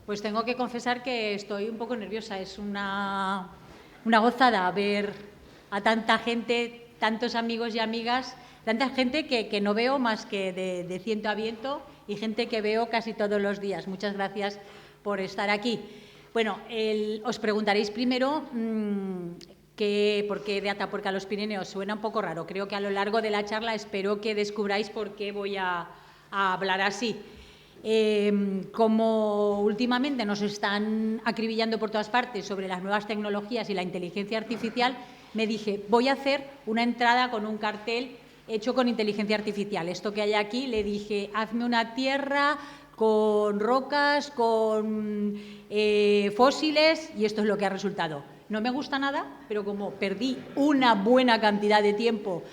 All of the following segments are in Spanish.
Pues tengo que confesar que estoy un poco nerviosa. Es una gozada ver a tanta gente, tantos amigos y amigas, tanta gente que no veo más que de ciento a viento y gente que veo casi todos los días. Muchas gracias por estar aquí. Bueno, os preguntaréis primero por qué de Atapuerca a los Pirineos. Suena un poco raro. Creo que a lo largo de la charla espero que descubráis por qué voy a hablar así. Como últimamente nos están acribillando por todas partes sobre las nuevas tecnologías y la inteligencia artificial, me dije, voy a hacer una entrada con un cartel hecho con inteligencia artificial. Esto que hay aquí, le dije, hazme una tierra con rocas, con fósiles, y esto es lo que ha resultado. No me gusta nada, pero como perdí una buena cantidad de tiempo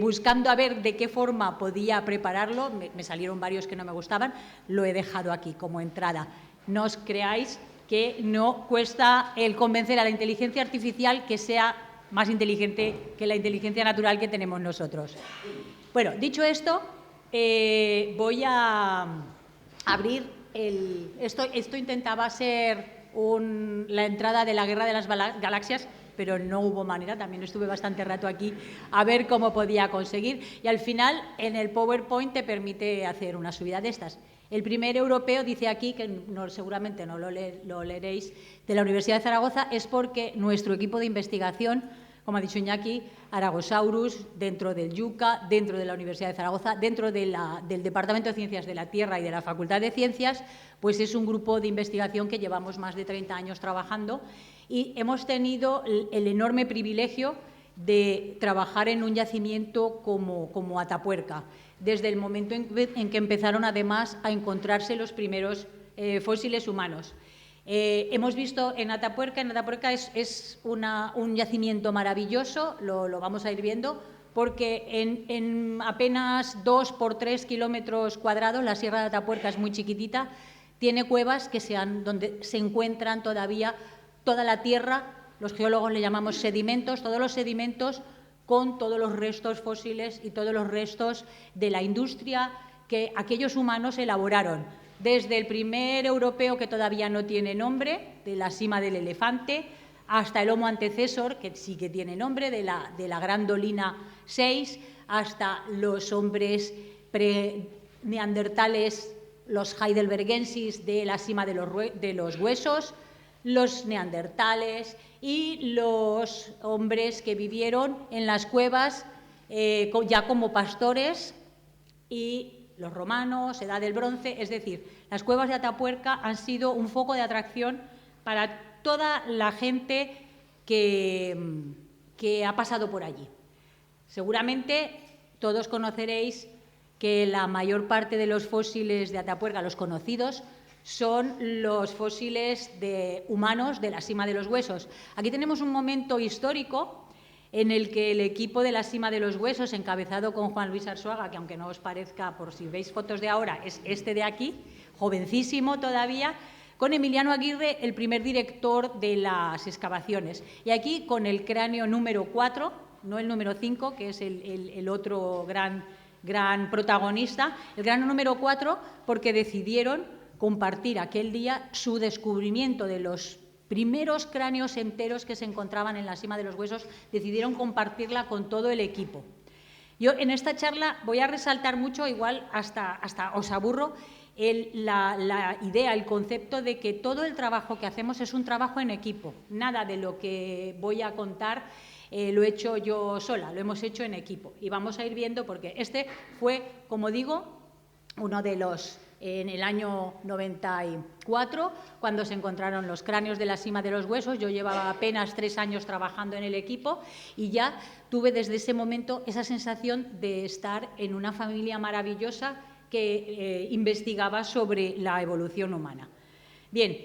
buscando a ver de qué forma podía prepararlo, me salieron varios que no me gustaban, lo he dejado aquí como entrada. No os creáis que no cuesta el convencer a la inteligencia artificial que sea más inteligente que la inteligencia natural que tenemos nosotros. Bueno, dicho esto, voy a abrir esto intentaba ser la entrada de la Guerra de las Galaxias, pero no hubo manera, también estuve bastante rato aquí a ver cómo podía conseguir, y al final en el PowerPoint te permite hacer una subida de estas. El primer europeo, dice aquí, que seguramente no lo leeréis, de la Universidad de Zaragoza, es porque nuestro equipo de investigación, como ha dicho Iñaki, Aragosaurus, dentro del YUCA, dentro de la Universidad de Zaragoza, dentro del Departamento de Ciencias de la Tierra y de la Facultad de Ciencias, pues es un grupo de investigación que llevamos más de 30 años trabajando y hemos tenido el enorme privilegio de trabajar en un yacimiento como Atapuerca, desde el momento en que empezaron además a encontrarse los primeros fósiles humanos. Hemos visto en Atapuerca es un yacimiento maravilloso, lo vamos a ir viendo, porque en apenas 2 por 3 kilómetros cuadrados, la Sierra de Atapuerca es muy chiquitita, tiene cuevas donde se encuentran todavía toda la tierra, los geólogos le llamamos sedimentos, todos los sedimentos con todos los restos fósiles y todos los restos de la industria que aquellos humanos elaboraron. Desde el primer europeo, que todavía no tiene nombre, de la cima del elefante, hasta el Homo antecesor, que sí que tiene nombre, de la Gran Dolina 6, hasta los hombres neandertales, los heidelbergensis de la cima de los huesos, los neandertales y los hombres que vivieron en las cuevas ya como pastores, y los romanos, Edad del Bronce, es decir, las cuevas de Atapuerca han sido un foco de atracción para toda la gente que ha pasado por allí. Seguramente todos conoceréis que la mayor parte de los fósiles de Atapuerca, los conocidos, son los fósiles humanos de la cima de los huesos. Aquí tenemos un momento histórico en el que el equipo de la cima de los huesos, encabezado con Juan Luis Arzuaga, que aunque no os parezca, por si veis fotos de ahora, es este de aquí, jovencísimo todavía, con Emiliano Aguirre, el primer director de las excavaciones. Y aquí con el cráneo número 4, no el número 5, que es el otro gran protagonista, el cráneo número 4, porque decidieron compartir aquel día su descubrimiento de los primeros cráneos enteros que se encontraban en la cima de los huesos, decidieron compartirla con todo el equipo. Yo en esta charla voy a resaltar mucho, igual hasta os aburro, la idea, el concepto de que todo el trabajo que hacemos es un trabajo en equipo. Nada de lo que voy a contar lo he hecho yo sola, lo hemos hecho en equipo. Y vamos a ir viendo, porque este fue, como digo, uno de los en el año 94, cuando se encontraron los cráneos de la cima de los huesos. Yo llevaba apenas 3 años trabajando en el equipo y ya tuve desde ese momento esa sensación de estar en una familia maravillosa que investigaba sobre la evolución humana. Bien,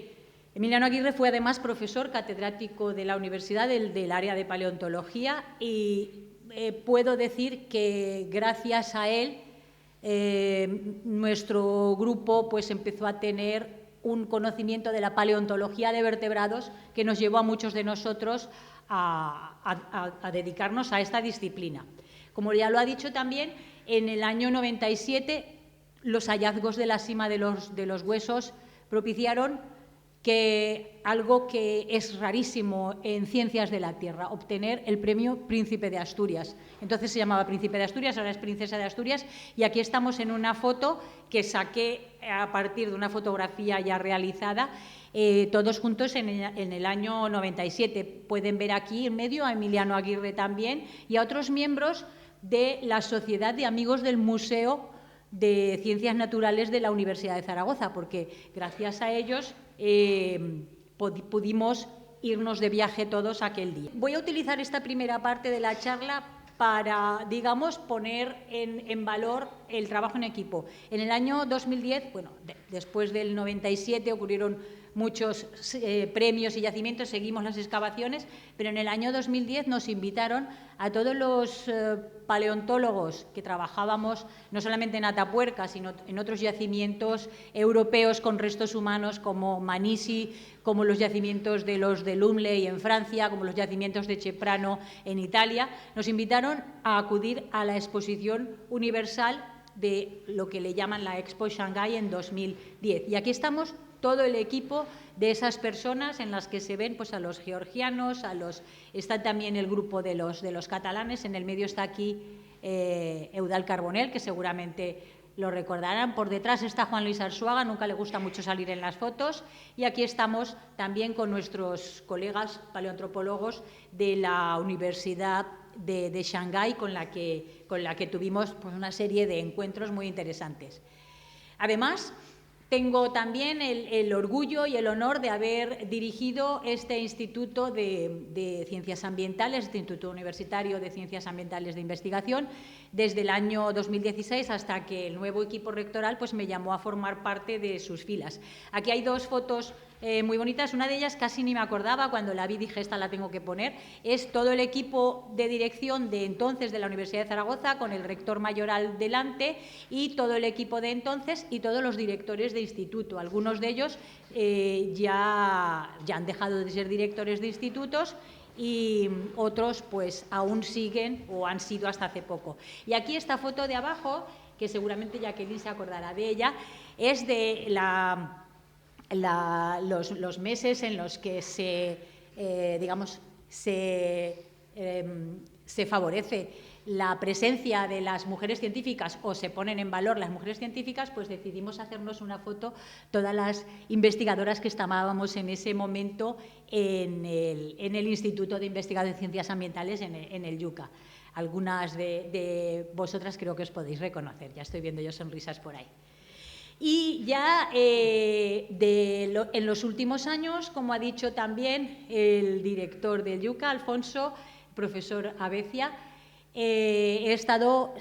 Emiliano Aguirre fue además profesor catedrático de la universidad del área de paleontología y puedo decir que gracias a él nuestro grupo pues empezó a tener un conocimiento de la paleontología de vertebrados que nos llevó a muchos de nosotros a dedicarnos a esta disciplina. Como ya lo ha dicho también, en el año 97 los hallazgos de la cima de los huesos propiciaron que algo que es rarísimo en ciencias de la Tierra, obtener el premio Príncipe de Asturias. Entonces se llamaba Príncipe de Asturias, ahora es Princesa de Asturias, y aquí estamos en una foto que saqué a partir de una fotografía ya realizada, todos juntos en el año 97. Pueden ver aquí en medio a Emiliano Aguirre también y a otros miembros de la Sociedad de Amigos del Museo de Ciencias Naturales de la Universidad de Zaragoza, porque gracias a ellos pudimos irnos de viaje todos aquel día. Voy a utilizar esta primera parte de la charla para, digamos, poner en valor el trabajo en equipo. En el año 2010, bueno, después del 97 ocurrieron muchos premios y yacimientos, seguimos las excavaciones, pero en el año 2010 nos invitaron a todos los paleontólogos que trabajábamos no solamente en Atapuerca, sino en otros yacimientos europeos con restos humanos como Manisi, como los yacimientos de los de Lumley en Francia, como los yacimientos de Ceprano en Italia. Nos invitaron a acudir a la exposición universal de lo que le llaman la Expo Shanghái en 2010. Y aquí estamos todo el equipo de esas personas en las que se ven pues, a los georgianos, está también el grupo de los catalanes, en el medio está aquí Eudald Carbonell, que seguramente lo recordarán, por detrás está Juan Luis Arzuaga, nunca le gusta mucho salir en las fotos, y aquí estamos también con nuestros colegas paleoantropólogos de la Universidad de Shanghái, con la que tuvimos pues, una serie de encuentros muy interesantes. Además, tengo también el orgullo y el honor de haber dirigido este Instituto de Ciencias Ambientales, este Instituto Universitario de Ciencias Ambientales de Investigación, desde el año 2016 hasta que el nuevo equipo rectoral pues, me llamó a formar parte de sus filas. Aquí hay dos fotos muy bonitas, una de ellas casi ni me acordaba, cuando la vi dije esta la tengo que poner, es todo el equipo de dirección de entonces de la Universidad de Zaragoza con el rector mayoral delante y todo el equipo de entonces y todos los directores de instituto. Algunos de ellos ya han dejado de ser directores de institutos y otros pues aún siguen o han sido hasta hace poco. Y aquí esta foto de abajo, que seguramente Jacqueline se acordará de ella, es de los meses en los que se favorece la presencia de las mujeres científicas o se ponen en valor las mujeres científicas, pues decidimos hacernos una foto todas las investigadoras que estábamos en ese momento en el Instituto de Investigación de Ciencias Ambientales en el Yuca. Algunas de vosotras creo que os podéis reconocer, ya estoy viendo yo sonrisas por ahí. Y ya en los últimos años, como ha dicho también el director del Yuca, Alfonso, profesor Abecia, he estado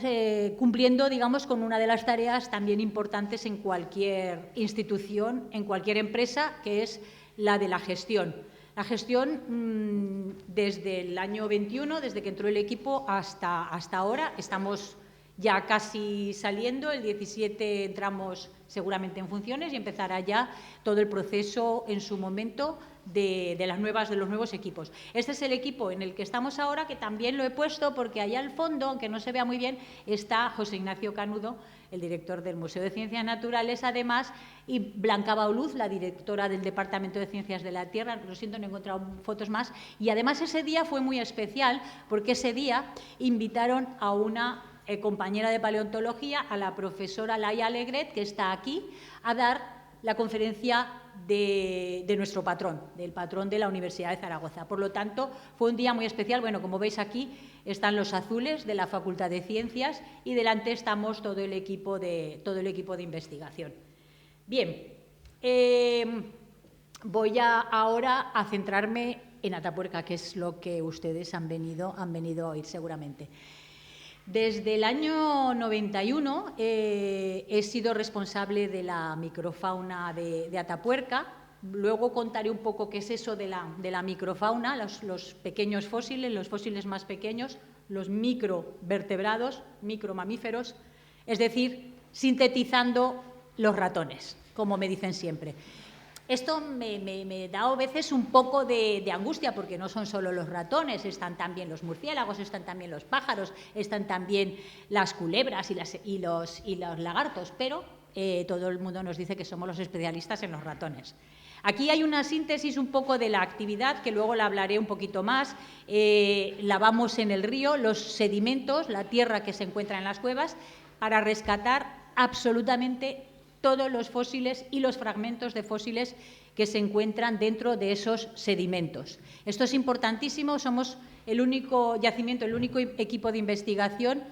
cumpliendo, digamos, con una de las tareas también importantes en cualquier institución, en cualquier empresa, que es la de la gestión. La gestión desde el año 21, desde que entró el equipo hasta ahora, estamos ya casi saliendo, el 17 entramos seguramente en funciones y empezará ya todo el proceso en su momento de los nuevos equipos. Este es el equipo en el que estamos ahora, que también lo he puesto porque allá al fondo, aunque no se vea muy bien, está José Ignacio Canudo, el director del Museo de Ciencias Naturales, además, y Blanca Bauluz, la directora del Departamento de Ciencias de la Tierra. Lo siento, no he encontrado fotos más. Y además ese día fue muy especial porque ese día invitaron a una compañera de paleontología, a la profesora Laia Alegret, que está aquí, a dar la conferencia de nuestro patrón, del patrón de la Universidad de Zaragoza. Por lo tanto, fue un día muy especial. Bueno, como veis aquí están los azules de la Facultad de Ciencias y delante estamos todo el equipo de investigación. Bien, voy ahora a centrarme en Atapuerca, que es lo que ustedes han venido a oír seguramente. Desde el año 91 he sido responsable de la microfauna de Atapuerca. Luego contaré un poco qué es eso de la microfauna, los pequeños fósiles, los fósiles más pequeños, los microvertebrados, micromamíferos, es decir, sintetizando los ratones, como me dicen siempre. Esto me da a veces un poco de angustia porque no son solo los ratones, están también los murciélagos, están también los pájaros, están también las culebras y los lagartos, pero todo el mundo nos dice que somos los especialistas en los ratones. Aquí hay una síntesis un poco de la actividad, que luego la hablaré un poquito más. Lavamos en el río los sedimentos, la tierra que se encuentra en las cuevas, para rescatar absolutamente todos los fósiles y los fragmentos de fósiles que se encuentran dentro de esos sedimentos. Esto es importantísimo, somos el único yacimiento, el único equipo de investigación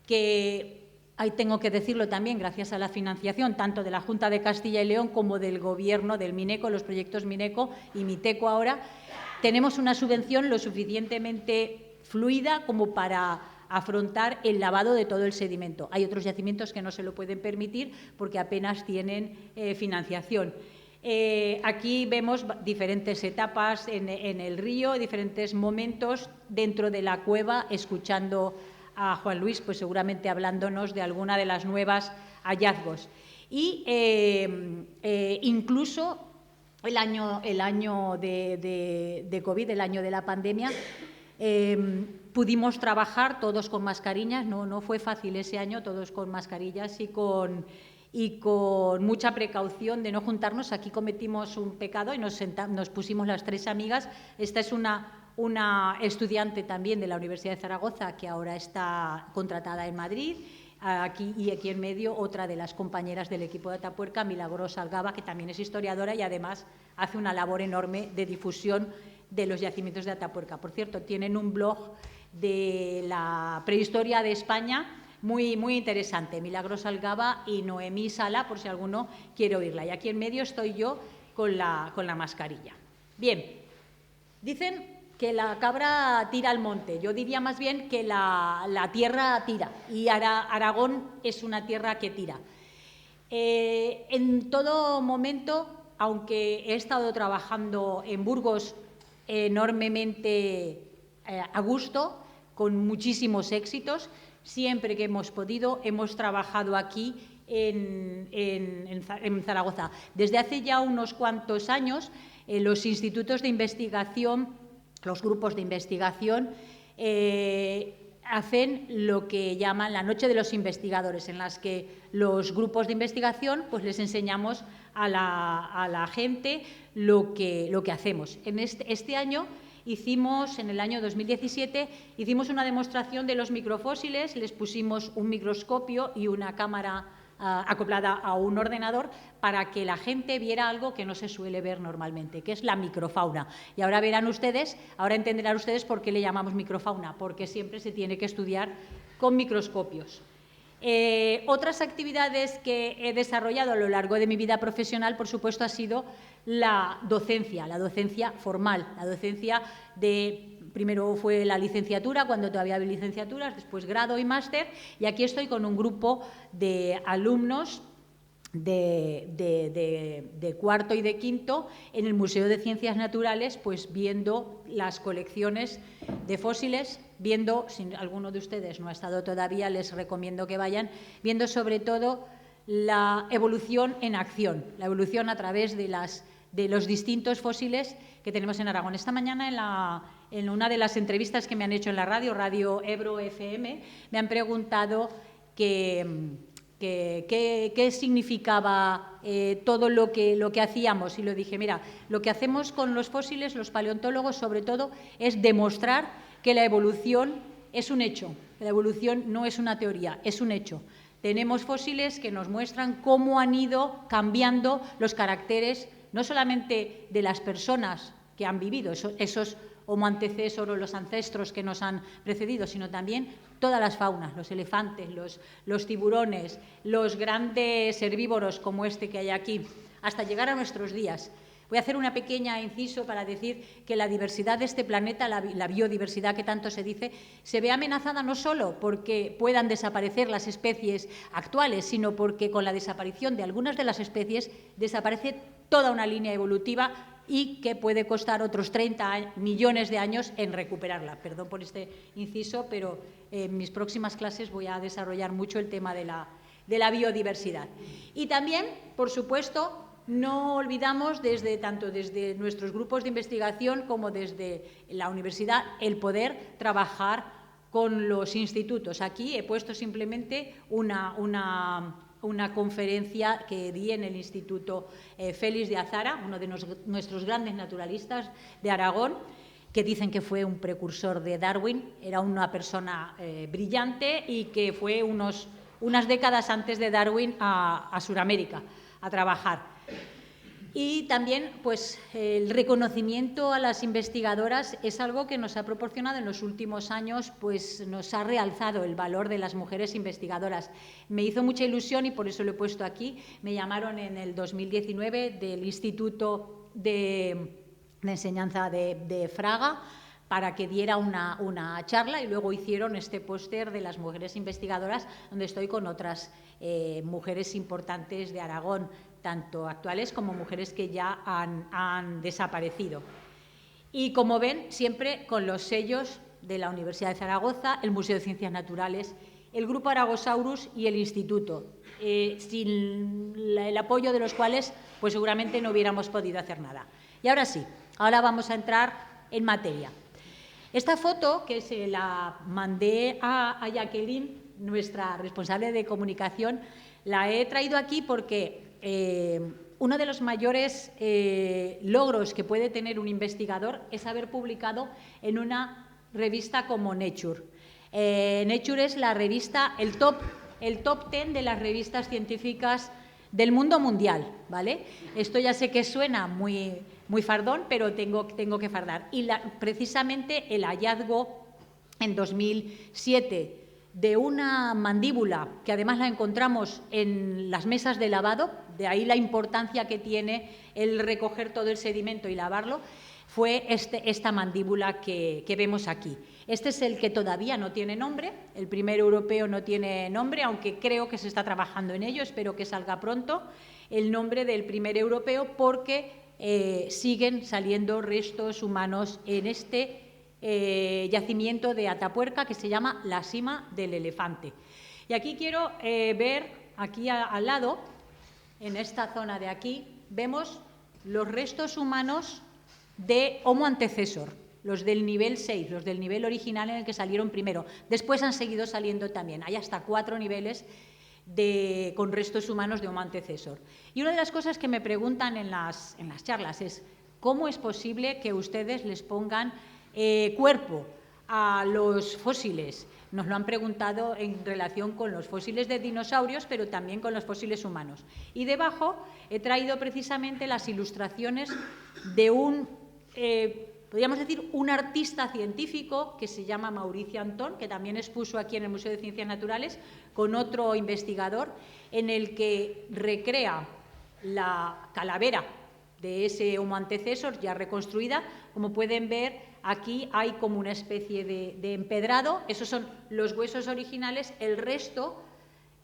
que, ahí tengo que decirlo también, gracias a la financiación tanto de la Junta de Castilla y León como del Gobierno, del Mineco, los proyectos Mineco y Miteco ahora, tenemos una subvención lo suficientemente fluida como para afrontar el lavado de todo el sedimento. Hay otros yacimientos que no se lo pueden permitir porque apenas tienen financiación. Aquí vemos diferentes etapas en el río, diferentes momentos dentro de la cueva, escuchando a Juan Luis, pues seguramente hablándonos de alguna de las nuevas hallazgos. Y incluso el año de COVID, el año de la pandemia, pudimos trabajar todos con mascarillas, no fue fácil ese año, todos con mascarillas y con mucha precaución de no juntarnos. Aquí cometimos un pecado y nos pusimos las tres amigas. Esta es una estudiante también de la Universidad de Zaragoza que ahora está contratada en Madrid. Aquí en medio otra de las compañeras del equipo de Atapuerca, Milagros Algaba, que también es historiadora y además hace una labor enorme de difusión de los yacimientos de Atapuerca. Por cierto, tienen un blog de la prehistoria de España muy, muy interesante, Milagros Algaba y Noemí Sala, por si alguno quiere oírla. Y aquí en medio estoy yo con la mascarilla. Bien, dicen que la cabra tira al monte. Yo diría más bien que la tierra tira y Aragón es una tierra que tira. En todo momento, aunque he estado trabajando en Burgos enormemente a gusto, con muchísimos éxitos, siempre que hemos podido, hemos trabajado aquí en Zaragoza. Desde hace ya unos cuantos años, los institutos de investigación, los grupos de investigación, hacen lo que llaman la Noche de los Investigadores, en las que los grupos de investigación pues les enseñamos a la gente lo que hacemos. En este año en el año 2017, hicimos una demostración de los microfósiles, les pusimos un microscopio y una cámara acoplada a un ordenador para que la gente viera algo que no se suele ver normalmente, que es la microfauna. Y ahora verán ustedes, ahora entenderán ustedes por qué le llamamos microfauna, porque siempre se tiene que estudiar con microscopios. Otras actividades que he desarrollado a lo largo de mi vida profesional, por supuesto, ha sido la docencia formal, la docencia primero fue la licenciatura, cuando todavía había licenciaturas, después grado y máster, y aquí estoy con un grupo de alumnos de cuarto y de quinto en el Museo de Ciencias Naturales, pues viendo las colecciones de fósiles, viendo, si alguno de ustedes no ha estado todavía, les recomiendo que vayan, viendo sobre todo la evolución en acción, la evolución a través de los distintos fósiles que tenemos en Aragón. Esta mañana en una de las entrevistas que me han hecho en la Radio Ebro FM, me han preguntado qué significaba todo lo que hacíamos, y lo dije, mira, lo que hacemos con los fósiles, los paleontólogos sobre todo, es demostrar que la evolución es un hecho, que la evolución no es una teoría, es un hecho. Tenemos fósiles que nos muestran cómo han ido cambiando los caracteres, no solamente de las personas que han vivido, esos homo antecesor o los ancestros que nos han precedido, sino también todas las faunas, los elefantes, los tiburones, los grandes herbívoros como este que hay aquí, hasta llegar a nuestros días. Voy a hacer una pequeña inciso para decir que la diversidad de este planeta, la biodiversidad que tanto se dice, se ve amenazada no solo porque puedan desaparecer las especies actuales, sino porque con la desaparición de algunas de las especies desaparece toda una línea evolutiva y que puede costar otros 30 millones de años en recuperarla. Perdón por este inciso, pero en mis próximas clases voy a desarrollar mucho el tema de la biodiversidad. Y también, por supuesto, no olvidamos tanto desde nuestros grupos de investigación como desde la universidad el poder trabajar con los institutos. Aquí he puesto simplemente una una conferencia que di en el Instituto Félix de Azara, uno de nuestros grandes naturalistas de Aragón, que dicen que fue un precursor de Darwin. Era una persona brillante y que fue unas décadas antes de Darwin a Sudamérica a trabajar. Y también, pues, el reconocimiento a las investigadoras es algo que nos ha proporcionado en los últimos años, pues nos ha realzado el valor de las mujeres investigadoras. Me hizo mucha ilusión y por eso lo he puesto aquí. Me llamaron en el 2019 del Instituto de Enseñanza de Fraga para que diera una charla y luego hicieron este póster de las mujeres investigadoras, donde estoy con otras mujeres importantes de Aragón, tanto actuales como mujeres que ya han desaparecido. Y como ven, siempre con los sellos de la Universidad de Zaragoza, el Museo de Ciencias Naturales, el Grupo Aragosaurus y el Instituto, sin el apoyo de los cuales pues seguramente no hubiéramos podido hacer nada. Y ahora sí, ahora vamos a entrar en materia. Esta foto, que se la mandé a Jacqueline, nuestra responsable de comunicación, la he traído aquí porque uno de los mayores logros que puede tener un investigador es haber publicado en una revista como Nature. Nature es la revista, el top 10 de las revistas científicas del mundo mundial, ¿vale? Esto ya sé que suena muy fardón, pero tengo que fardar. Y precisamente el hallazgo en 2007 de una mandíbula, que además la encontramos en las mesas de lavado, de ahí la importancia que tiene el recoger todo el sedimento y lavarlo, fue esta mandíbula que vemos aquí. Este es el que todavía no tiene nombre, el primer europeo no tiene nombre, aunque creo que se está trabajando en ello, espero que salga pronto el nombre del primer europeo, porque siguen saliendo restos humanos en este yacimiento de Atapuerca, que se llama la Sima del Elefante. Y aquí quiero ver, aquí al lado, en esta zona de aquí, vemos los restos humanos de Homo antecessor, los del nivel 6, los del nivel original en el que salieron primero. Después han seguido saliendo también, hay hasta 4 niveles con restos humanos de Homo antecessor. Y una de las cosas que me preguntan en las charlas es ¿cómo es posible que ustedes les pongan cuerpo a los fósiles? Nos lo han preguntado en relación con los fósiles de dinosaurios, pero también con los fósiles humanos. Y debajo he traído precisamente las ilustraciones de podríamos decir, un artista científico que se llama Mauricio Antón, que también expuso aquí en el Museo de Ciencias Naturales, con otro investigador, en el que recrea la calavera de ese Homo antecessor ya reconstruida. Como pueden ver, aquí hay como una especie de empedrado, esos son los huesos originales, el resto,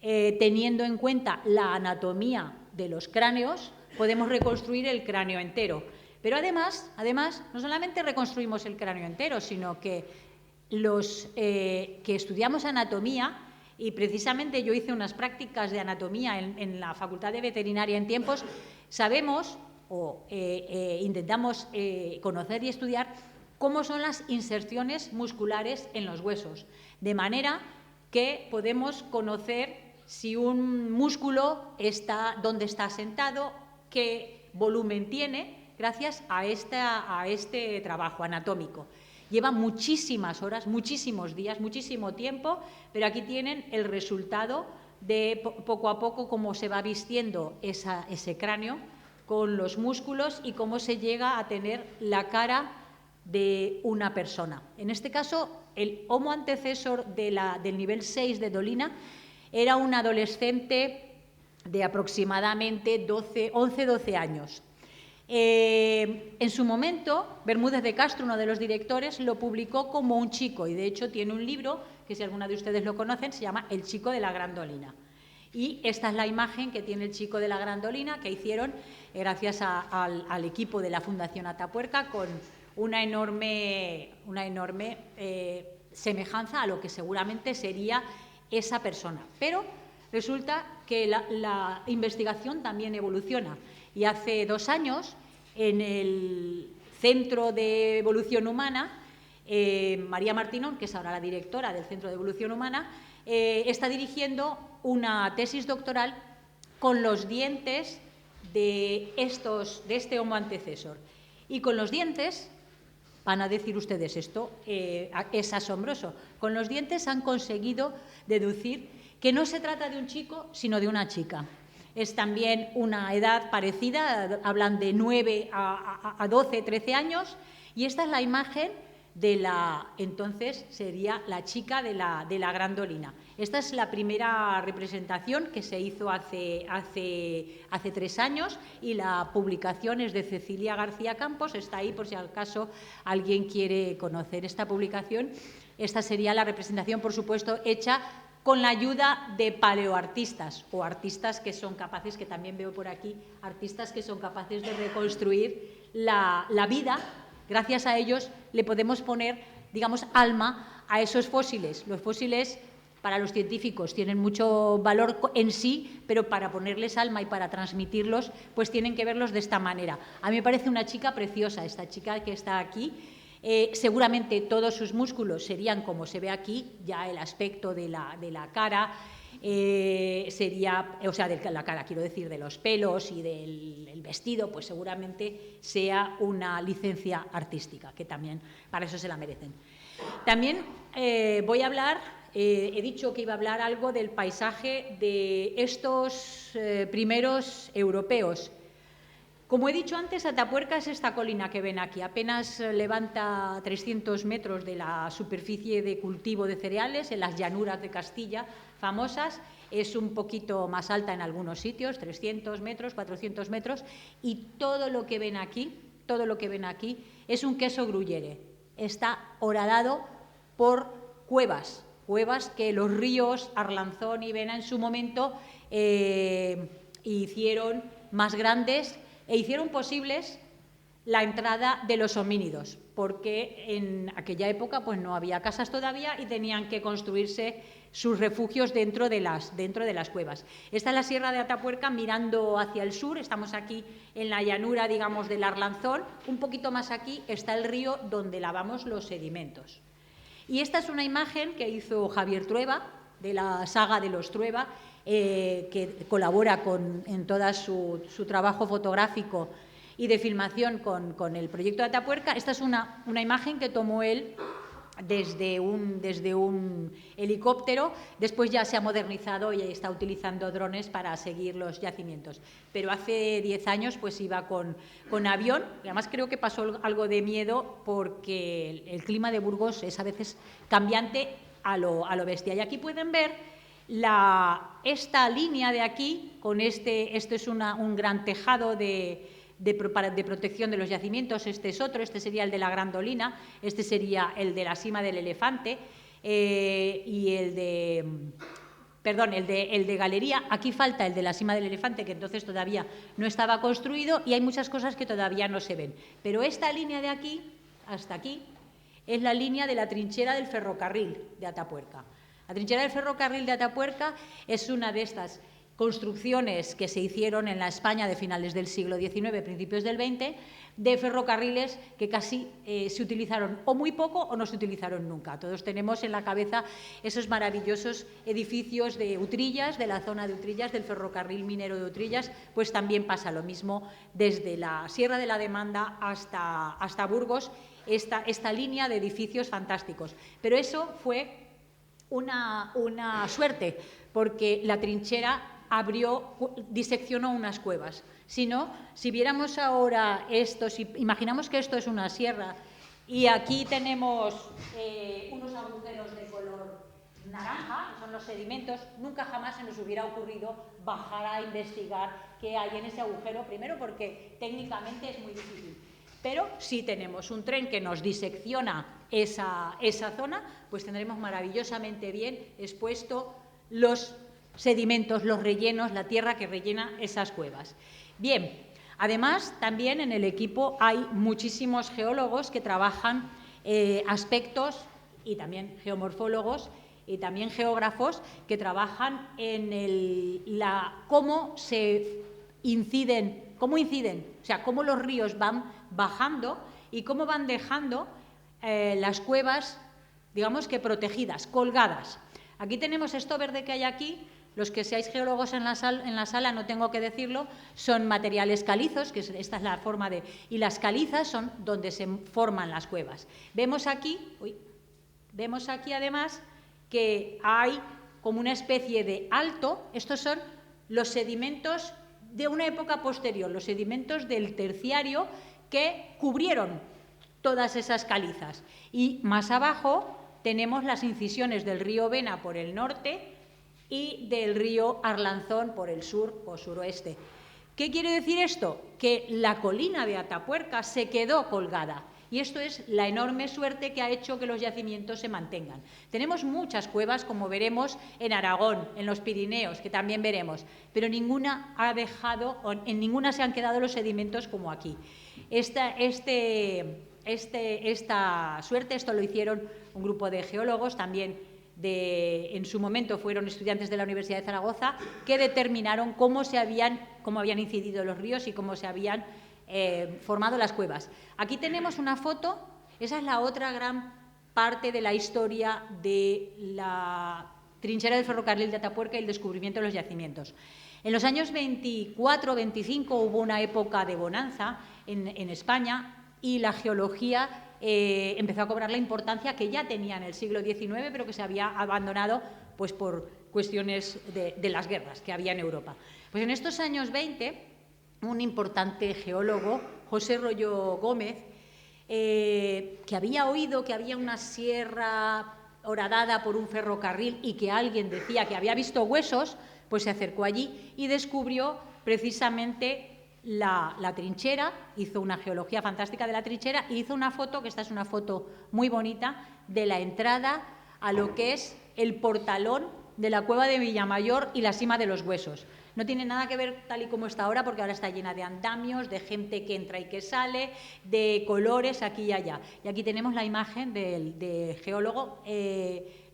teniendo en cuenta la anatomía de los cráneos, podemos reconstruir el cráneo entero. Pero además, no solamente reconstruimos el cráneo entero, sino que los que estudiamos anatomía, y precisamente yo hice unas prácticas de anatomía en la Facultad de Veterinaria en tiempos, sabemos o intentamos conocer y estudiar cómo son las inserciones musculares en los huesos, de manera que podemos conocer si un músculo dónde está asentado, qué volumen tiene, gracias a este trabajo anatómico. Lleva muchísimas horas, muchísimos días, muchísimo tiempo, pero aquí tienen el resultado de poco a poco cómo se va vistiendo ese cráneo con los músculos y cómo se llega a tener la cara de una persona. En este caso, el Homo antecessor del nivel 6 de Dolina era un adolescente de aproximadamente 11-12 años. En su momento, Bermúdez de Castro, uno de los directores, lo publicó como un chico y de hecho tiene un libro que, si alguna de ustedes lo conocen, se llama El chico de la Gran Dolina. Y esta es la imagen que tiene el chico de la Gran Dolina, que hicieron gracias al equipo de la Fundación Atapuerca, con una enorme semejanza a lo que seguramente sería esa persona. Pero resulta que la investigación también evoluciona. Y hace 2 años, en el Centro de Evolución Humana, María Martínón, que es ahora la directora del Centro de Evolución Humana, está dirigiendo una tesis doctoral con los dientes de este Homo antecesor. Y con los dientes, van a decir ustedes esto, es asombroso, con los dientes han conseguido deducir que no se trata de un chico, sino de una chica. Es también una edad parecida, hablan de 9 a 12, 13 años, y esta es la imagen de entonces sería la chica de la Grandolina. Esta es la primera representación que se hizo hace 3 años y la publicación es de Cecilia García Campos, está ahí por si acaso alguien quiere conocer esta publicación. Esta sería la representación, por supuesto, hecha con la ayuda de paleoartistas o artistas que son capaces, que también veo por aquí, artistas que son capaces de reconstruir la vida. Gracias a ellos le podemos poner, digamos, alma a esos fósiles. Los fósiles, para los científicos, tienen mucho valor en sí, pero para ponerles alma y para transmitirlos, pues tienen que verlos de esta manera. A mí me parece una chica preciosa, esta chica que está aquí. Seguramente todos sus músculos serían como se ve aquí, ya el aspecto de la cara, sería, o sea, de la cara, quiero decir, de los pelos y del vestido, pues seguramente sea una licencia artística, que también para eso se la merecen. También voy a hablar, he dicho que iba a hablar algo del paisaje de estos primeros europeos. Como he dicho antes, Atapuerca es esta colina que ven aquí, apenas levanta 300 metros de la superficie de cultivo de cereales en las llanuras de Castilla famosas, es un poquito más alta en algunos sitios, 300 metros, 400 metros, y todo lo que ven aquí es un queso gruyere, está horadado por cuevas que los ríos Arlanzón y Vena en su momento hicieron más grandes e hicieron posibles la entrada de los homínidos, porque en aquella época pues no había casas todavía y tenían que construirse sus refugios dentro de las cuevas. Esta es la Sierra de Atapuerca mirando hacia el sur, estamos aquí en la llanura, digamos, del Arlanzón, un poquito más aquí está el río donde lavamos los sedimentos. Y esta es una imagen que hizo Javier Trueba, de la saga de los Trueba, que colabora en todo su trabajo fotográfico y de filmación con el proyecto de Atapuerca. Esta es una imagen que tomó él desde un helicóptero, después ya se ha modernizado y está utilizando drones para seguir los yacimientos. Pero hace 10 años pues iba con avión, y además creo que pasó algo de miedo porque el clima de Burgos es a veces cambiante a lo bestia. Y aquí pueden ver esta línea de aquí, con este es un gran tejado de protección de los yacimientos, este es otro, este sería el de la Grandolina, este sería el de la Sima del Elefante y el de Galería. Aquí falta el de la Sima del Elefante, que entonces todavía no estaba construido y hay muchas cosas que todavía no se ven. Pero esta línea de aquí, hasta aquí, es la línea de la trinchera del ferrocarril de Atapuerca. La trinchera del ferrocarril de Atapuerca es una de estas construcciones que se hicieron en la España de finales del siglo XIX, principios del XX, de ferrocarriles que casi se utilizaron o muy poco o no se utilizaron nunca. Todos tenemos en la cabeza esos maravillosos edificios de Utrillas, de la zona de Utrillas, del ferrocarril minero de Utrillas, pues también pasa lo mismo desde la Sierra de la Demanda hasta Burgos, esta línea de edificios fantásticos. Pero eso fue una suerte, porque la trinchera diseccionó unas cuevas. Si no, si viéramos ahora esto, si imaginamos que esto es una sierra y aquí tenemos unos agujeros de color naranja, que son los sedimentos, nunca jamás se nos hubiera ocurrido bajar a investigar qué hay en ese agujero, primero porque técnicamente es muy difícil. Pero si tenemos un tren que nos disecciona esa zona, pues tendremos maravillosamente bien expuesto los sedimentos, los rellenos, la tierra que rellena esas cuevas. Bien, además también en el equipo hay muchísimos geólogos que trabajan aspectos, y también geomorfólogos y también geógrafos que trabajan en cómo inciden, o sea, cómo los ríos van bajando y cómo van dejando las cuevas, digamos que protegidas, colgadas. Aquí tenemos esto verde que hay aquí, Los que seáis geólogos en la sala, no tengo que decirlo, son materiales calizos, que esta es la forma de... Y las calizas son donde se forman las cuevas. Vemos aquí además que hay como una especie de alto. Estos son los sedimentos de una época posterior, los sedimentos del Terciario que cubrieron todas esas calizas. Y más abajo tenemos las incisiones del río Vena por el norte y del río Arlanzón por el sur o suroeste. ¿Qué quiere decir esto? Que la colina de Atapuerca se quedó colgada. Y esto es la enorme suerte que ha hecho que los yacimientos se mantengan. Tenemos muchas cuevas, como veremos en Aragón, en los Pirineos, que también veremos, pero en ninguna se han quedado los sedimentos como aquí. Esta suerte, esto lo hicieron un grupo de geólogos, también en su momento fueron estudiantes de la Universidad de Zaragoza, que determinaron cómo habían incidido los ríos y cómo se habían formado las cuevas. Aquí tenemos una foto, esa es la otra gran parte de la historia de la trinchera del ferrocarril de Atapuerca y el descubrimiento de los yacimientos. En los años 24-25 hubo una época de bonanza en España y la geología empezó a cobrar la importancia que ya tenía en el siglo XIX, pero que se había abandonado pues, por cuestiones de las guerras que había en Europa. Pues en estos años 20, un importante geólogo, José Royo Gómez, que había oído que había una sierra horadada por un ferrocarril y que alguien decía que había visto huesos, pues se acercó allí y descubrió precisamente la trinchera, hizo una geología fantástica de la trinchera y hizo una foto, que esta es una foto muy bonita, de la entrada a lo que es el portalón de la cueva de Villamayor y la Sima de los Huesos. No tiene nada que ver tal y como está ahora, porque ahora está llena de andamios, de gente que entra y que sale, de colores aquí y allá. Y aquí tenemos la imagen del geólogo.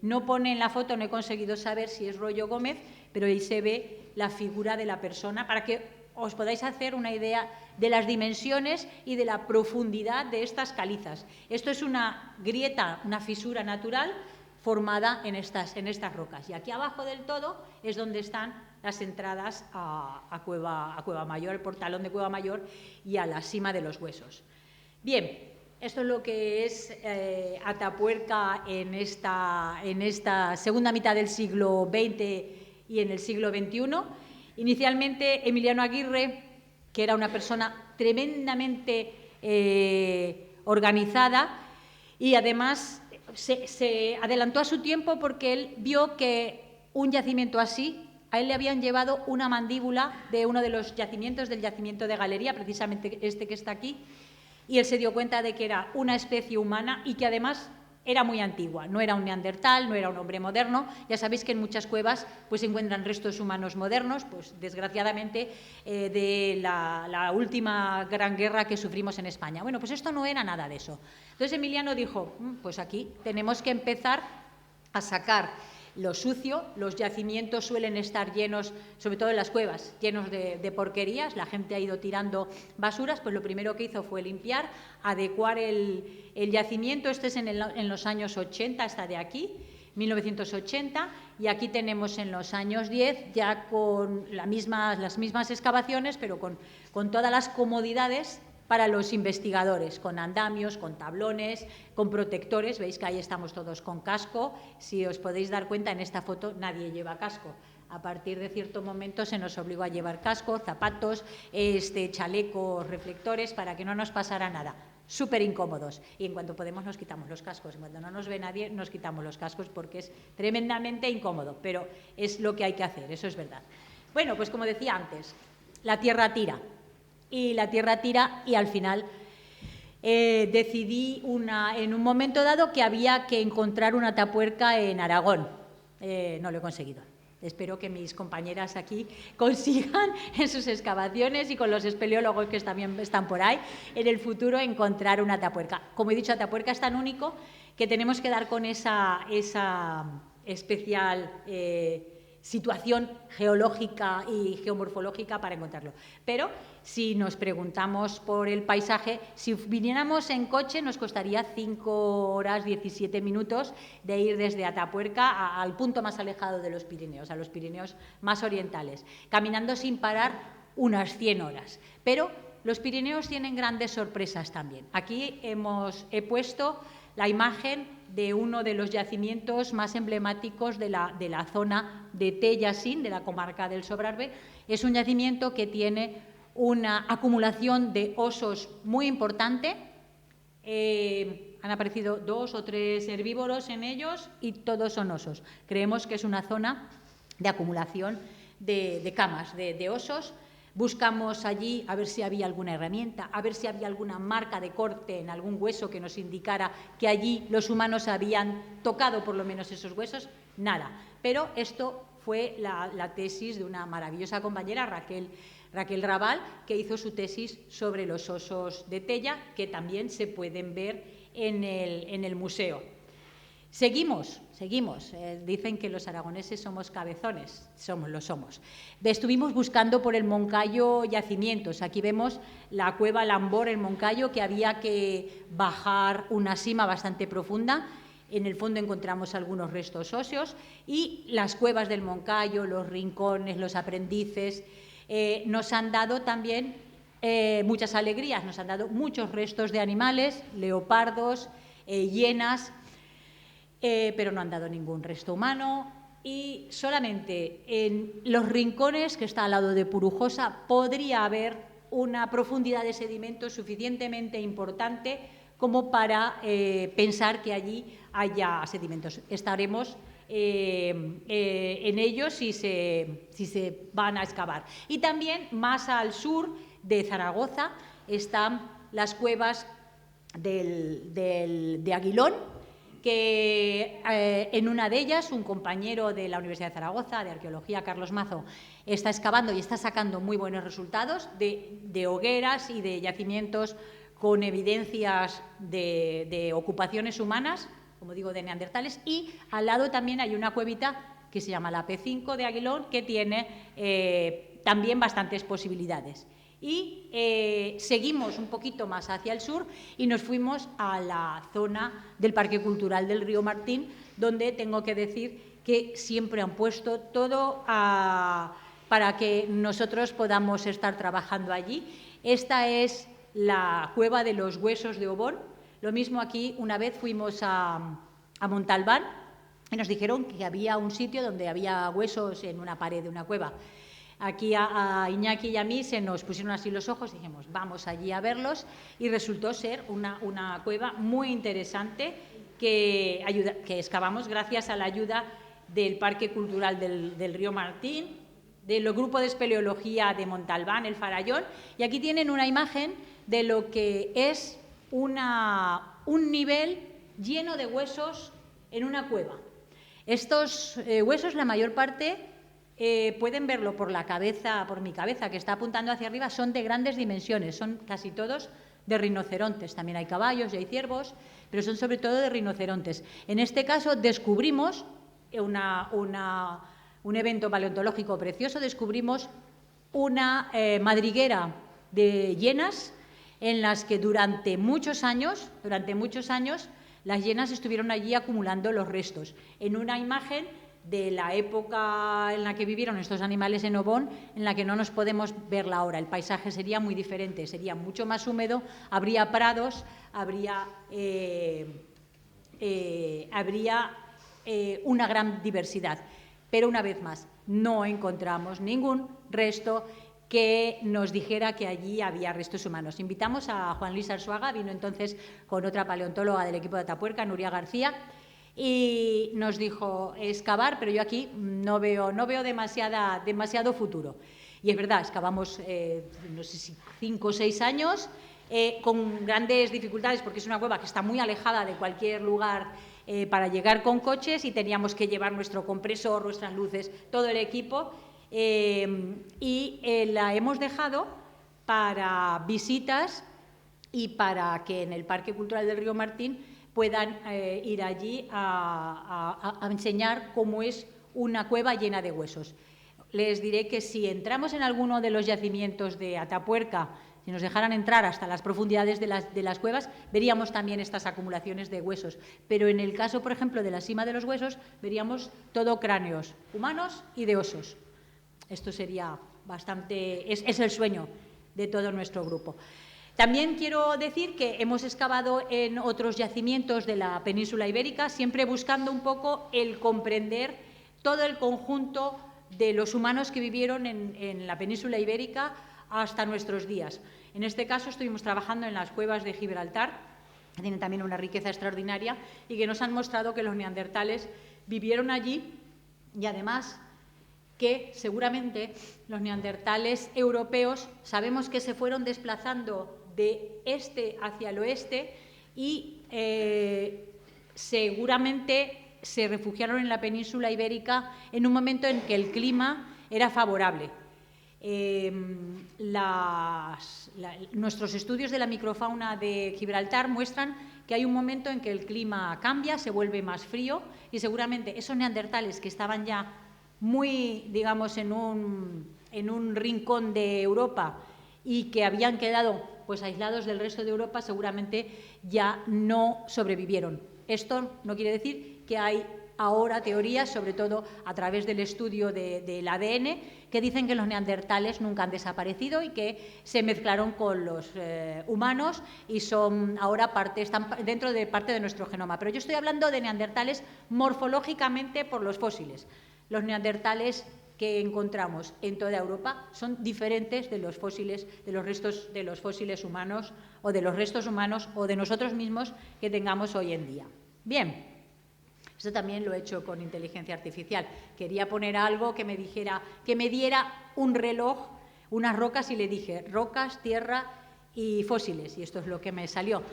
No pone en la foto, no he conseguido saber si es Royo Gómez, pero ahí se ve la figura de la persona para que os podáis hacer una idea de las dimensiones y de la profundidad de estas calizas. Esto es una grieta, una fisura natural formada en estas rocas. Y aquí abajo del todo es donde están las entradas a Cueva Mayor, el portalón de Cueva Mayor y a la Sima de los Huesos. Bien, esto es lo que es Atapuerca en esta segunda mitad del siglo XX y en el siglo XXI. Inicialmente, Emiliano Aguirre, que era una persona tremendamente organizada y además se adelantó a su tiempo porque él vio que un yacimiento así, a él le habían llevado una mandíbula de uno de los yacimientos, del yacimiento de Galería, precisamente este que está aquí, y él se dio cuenta de que era una especie humana y que además era muy antigua, no era un neandertal, no era un hombre moderno. Ya sabéis que en muchas cuevas pues, se encuentran restos humanos modernos, pues desgraciadamente de la última gran guerra que sufrimos en España. Bueno, pues esto no era nada de eso. Entonces Emiliano dijo, pues aquí tenemos que empezar a sacar lo sucio. Los yacimientos suelen estar llenos, sobre todo en las cuevas, llenos de porquerías. La gente ha ido tirando basuras, pues lo primero que hizo fue limpiar, adecuar el yacimiento. Este es en los años 80, está de aquí, 1980, y aquí tenemos en los años 10 ya con las mismas excavaciones, pero con todas las comodidades para los investigadores, con andamios, con tablones, con protectores. Veis que ahí estamos todos con casco. Si os podéis dar cuenta, en esta foto nadie lleva casco. A partir de cierto momento se nos obligó a llevar casco, zapatos, chalecos, reflectores, para que no nos pasara nada. Súper incómodos. Y en cuanto podemos nos quitamos los cascos. En cuanto no nos ve nadie nos quitamos los cascos porque es tremendamente incómodo. Pero es lo que hay que hacer, eso es verdad. Bueno, pues como decía antes, la tierra tira. Y la tierra tira y al final decidí en un momento dado que había que encontrar una Atapuerca en Aragón. No lo he conseguido. Espero que mis compañeras aquí consigan en sus excavaciones y con los espeleólogos que también están por ahí, en el futuro encontrar una Atapuerca. Como he dicho, Atapuerca es tan único que tenemos que dar con esa especial situación geológica y geomorfológica para encontrarlo. Pero si nos preguntamos por el paisaje, si viniéramos en coche nos costaría 5 horas 17 minutos de ir desde Atapuerca al punto más alejado de los Pirineos, a los Pirineos más orientales, caminando sin parar unas 100 horas. Pero los Pirineos tienen grandes sorpresas también. Aquí he puesto la imagen de uno de los yacimientos más emblemáticos de la zona de Tellacín, de la comarca del Sobrarbe. Es un yacimiento que tiene una acumulación de osos muy importante. Han aparecido 2 o 3 herbívoros en ellos y todos son osos. Creemos que es una zona de acumulación de camas, de osos. Buscamos allí a ver si había alguna herramienta, a ver si había alguna marca de corte en algún hueso que nos indicara que allí los humanos habían tocado por lo menos esos huesos. Nada. Pero esto fue la tesis de una maravillosa compañera, Raquel Raval, que hizo su tesis sobre los osos de Tella, que también se pueden ver en el museo. Seguimos. Dicen que los aragoneses somos cabezones, lo somos. Estuvimos buscando por el Moncayo yacimientos. Aquí vemos la cueva Lambor en Moncayo, que había que bajar una sima bastante profunda. En el fondo encontramos algunos restos óseos y las cuevas del Moncayo, los rincones, los aprendices, nos han dado también muchas alegrías, nos han dado muchos restos de animales, leopardos, hienas, pero no han dado ningún resto humano, y solamente en los rincones, que está al lado de Purujosa, podría haber una profundidad de sedimento suficientemente importante como para pensar que allí haya sedimentos. Estaremos en ellos si se van a excavar. Y también más al sur de Zaragoza están las cuevas de Aguilón, que en una de ellas un compañero de la Universidad de Zaragoza, de Arqueología, Carlos Mazo, está excavando y está sacando muy buenos resultados de hogueras y de yacimientos con evidencias de ocupaciones humanas, como digo, de neandertales, y al lado también hay una cuevita que se llama la P5 de Aguilón, que tiene también bastantes posibilidades. Y seguimos un poquito más hacia el sur y nos fuimos a la zona del Parque Cultural del Río Martín, donde tengo que decir que siempre han puesto todo para que nosotros podamos estar trabajando allí. Esta es la cueva de los huesos de Obón. Lo mismo aquí, una vez fuimos a Montalbán y nos dijeron que había un sitio donde había huesos en una pared de una cueva. Aquí a Iñaki y a mí se nos pusieron así los ojos, dijimos, vamos allí a verlos, y resultó ser una cueva muy interesante que excavamos gracias a la ayuda del Parque Cultural del Río Martín, del Grupo de Espeleología de Montalbán, el Farallón, y aquí tienen una imagen de lo que es un nivel lleno de huesos en una cueva. Estos huesos, la mayor parte, pueden verlo por mi cabeza, que está apuntando hacia arriba, son de grandes dimensiones, son casi todos de rinocerontes. También hay caballos y hay ciervos, pero son sobre todo de rinocerontes. En este caso descubrimos un evento paleontológico precioso, descubrimos una madriguera de hienas en las que durante muchos años, las hienas estuvieron allí acumulando los restos. En una imagen de la época en la que vivieron estos animales en Obón, en la que no nos podemos verla ahora. El paisaje sería muy diferente, sería mucho más húmedo, habría prados, habría una gran diversidad. Pero una vez más, no encontramos ningún resto que nos dijera que allí había restos humanos. Invitamos a Juan Luis Arzuaga, vino entonces con otra paleontóloga del equipo de Atapuerca, Nuria García, y nos dijo excavar, pero yo aquí no veo demasiado futuro. Y es verdad, excavamos, no sé si 5 o 6 años, con grandes dificultades, porque es una cueva que está muy alejada de cualquier lugar para llegar con coches, y teníamos que llevar nuestro compresor, nuestras luces, todo el equipo, y la hemos dejado para visitas y para que en el Parque Cultural del Río Martín puedan ir allí a enseñar cómo es una cueva llena de huesos. Les diré que si entramos en alguno de los yacimientos de Atapuerca, si nos dejaran entrar hasta las profundidades de las cuevas, veríamos también estas acumulaciones de huesos. Pero en el caso, por ejemplo, de la Sima de los Huesos, veríamos todo cráneos humanos y de osos. Esto sería bastante... es el sueño de todo nuestro grupo. También quiero decir que hemos excavado en otros yacimientos de la península ibérica, siempre buscando un poco el comprender todo el conjunto de los humanos que vivieron en la península ibérica hasta nuestros días. En este caso estuvimos trabajando en las cuevas de Gibraltar, que tienen también una riqueza extraordinaria y que nos han mostrado que los neandertales vivieron allí y además que seguramente los neandertales europeos sabemos que se fueron desplazando de este hacia el oeste y seguramente se refugiaron en la península ibérica en un momento en que el clima era favorable. Nuestros estudios de la microfauna de Gibraltar muestran que hay un momento en que el clima cambia, se vuelve más frío y seguramente esos neandertales que estaban ya muy, digamos, en un rincón de Europa y que habían quedado pues aislados del resto de Europa, seguramente ya no sobrevivieron. Esto no quiere decir que hay ahora teorías, sobre todo a través del estudio del ADN, que dicen que los neandertales nunca han desaparecido y que se mezclaron con los humanos y son ahora están dentro de parte de nuestro genoma. Pero yo estoy hablando de neandertales morfológicamente por los fósiles. Los neandertales que encontramos en toda Europa son diferentes de los fósiles, de los restos de los fósiles humanos o de los restos humanos o de nosotros mismos que tengamos hoy en día. Bien. Esto también lo he hecho con inteligencia artificial. Quería poner algo que me dijera, que me diera un reloj, unas rocas y le dije rocas, tierra y fósiles. Y esto es lo que me salió.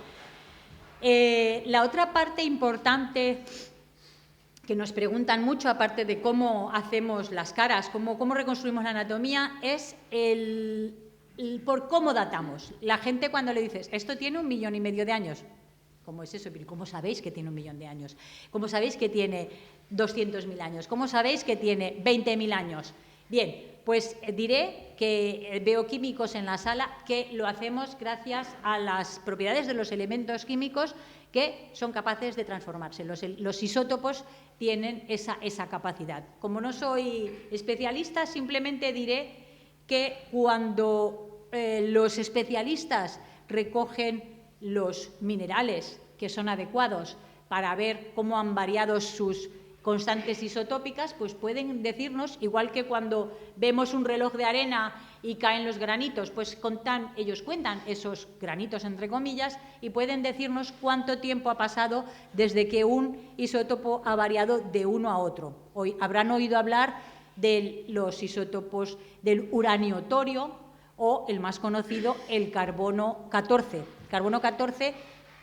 La otra parte importante que nos preguntan mucho, aparte de cómo hacemos las caras, cómo reconstruimos la anatomía, es por cómo datamos. La gente cuando le dices, esto tiene 1,5 millones de años. ¿Cómo es eso? ¿Cómo sabéis que tiene 1 millón de años? ¿Cómo sabéis que tiene 200.000 años? ¿Cómo sabéis que tiene 20.000 años? Bien, pues diré que veo químicos en la sala que lo hacemos gracias a las propiedades de los elementos químicos que son capaces de transformarse. Los isótopos tienen esa capacidad. Como no soy especialista, simplemente diré que cuando los especialistas recogen los minerales que son adecuados para ver cómo han variado sus constantes isotópicas, pues pueden decirnos, igual que cuando vemos un reloj de arena y caen los granitos, pues ellos cuentan esos granitos entre comillas y pueden decirnos cuánto tiempo ha pasado desde que un isótopo ha variado de uno a otro. Hoy habrán oído hablar de los isótopos del uranio torio o el más conocido, el carbono 14. El carbono 14,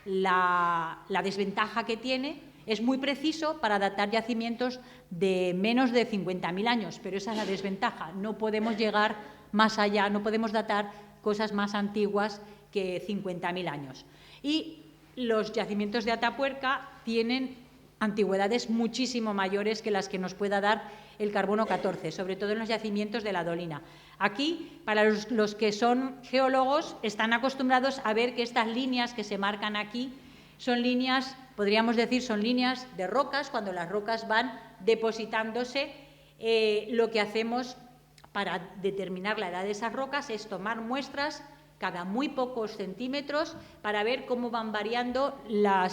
la desventaja que tiene es muy preciso para datar yacimientos de menos de 50.000 años, pero esa es la desventaja. No podemos llegar más allá, no podemos datar cosas más antiguas que 50.000 años. Y los yacimientos de Atapuerca tienen antigüedades muchísimo mayores que las que nos pueda dar el carbono 14, sobre todo en los yacimientos de la Dolina. Aquí, para los que son geólogos, están acostumbrados a ver que estas líneas que se marcan aquí son líneas, podríamos decir, son líneas de rocas, cuando las rocas van depositándose. Lo que hacemos para determinar la edad de esas rocas es tomar muestras cada muy pocos centímetros para ver cómo van variando la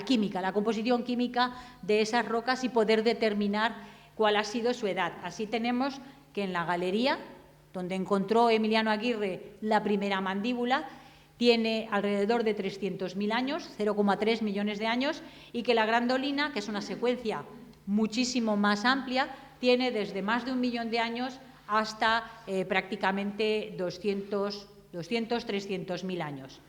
química, la composición química de esas rocas y poder determinar cuál ha sido su edad. Así tenemos que en la galería, donde encontró Emiliano Aguirre la primera mandíbula, tiene alrededor de 300.000 años, 0,3 millones de años, y que la Gran Dolina, que es una secuencia muchísimo más amplia, tiene desde más de 1 millón de años hasta prácticamente 300.000 años.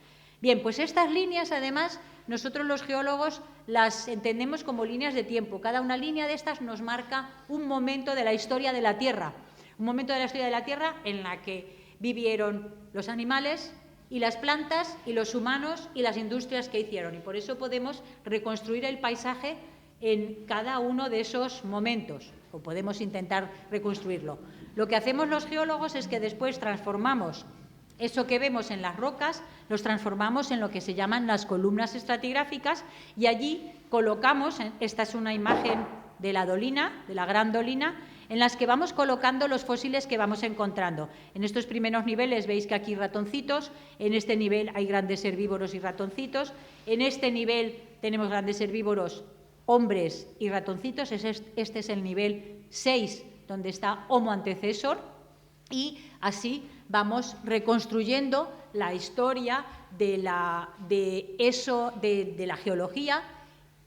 Bien, pues estas líneas, además, nosotros los geólogos las entendemos como líneas de tiempo. Cada una línea de estas nos marca un momento de la historia de la Tierra, un momento de la historia de la Tierra en la que vivieron los animales y las plantas y los humanos y las industrias que hicieron. Y por eso podemos reconstruir el paisaje en cada uno de esos momentos. o podemos intentar reconstruirlo. Lo que hacemos los geólogos es que después transformamos eso que vemos en las rocas, los transformamos en lo que se llaman las columnas estratigráficas y allí colocamos, esta es una imagen de la dolina, de la Gran Dolina, en las que vamos colocando los fósiles que vamos encontrando. En estos primeros niveles veis que aquí hay ratoncitos, en este nivel hay grandes herbívoros y ratoncitos, en este nivel tenemos grandes herbívoros, hombres y ratoncitos, este es el nivel 6, donde está Homo antecesor, y así vamos reconstruyendo la historia de la geología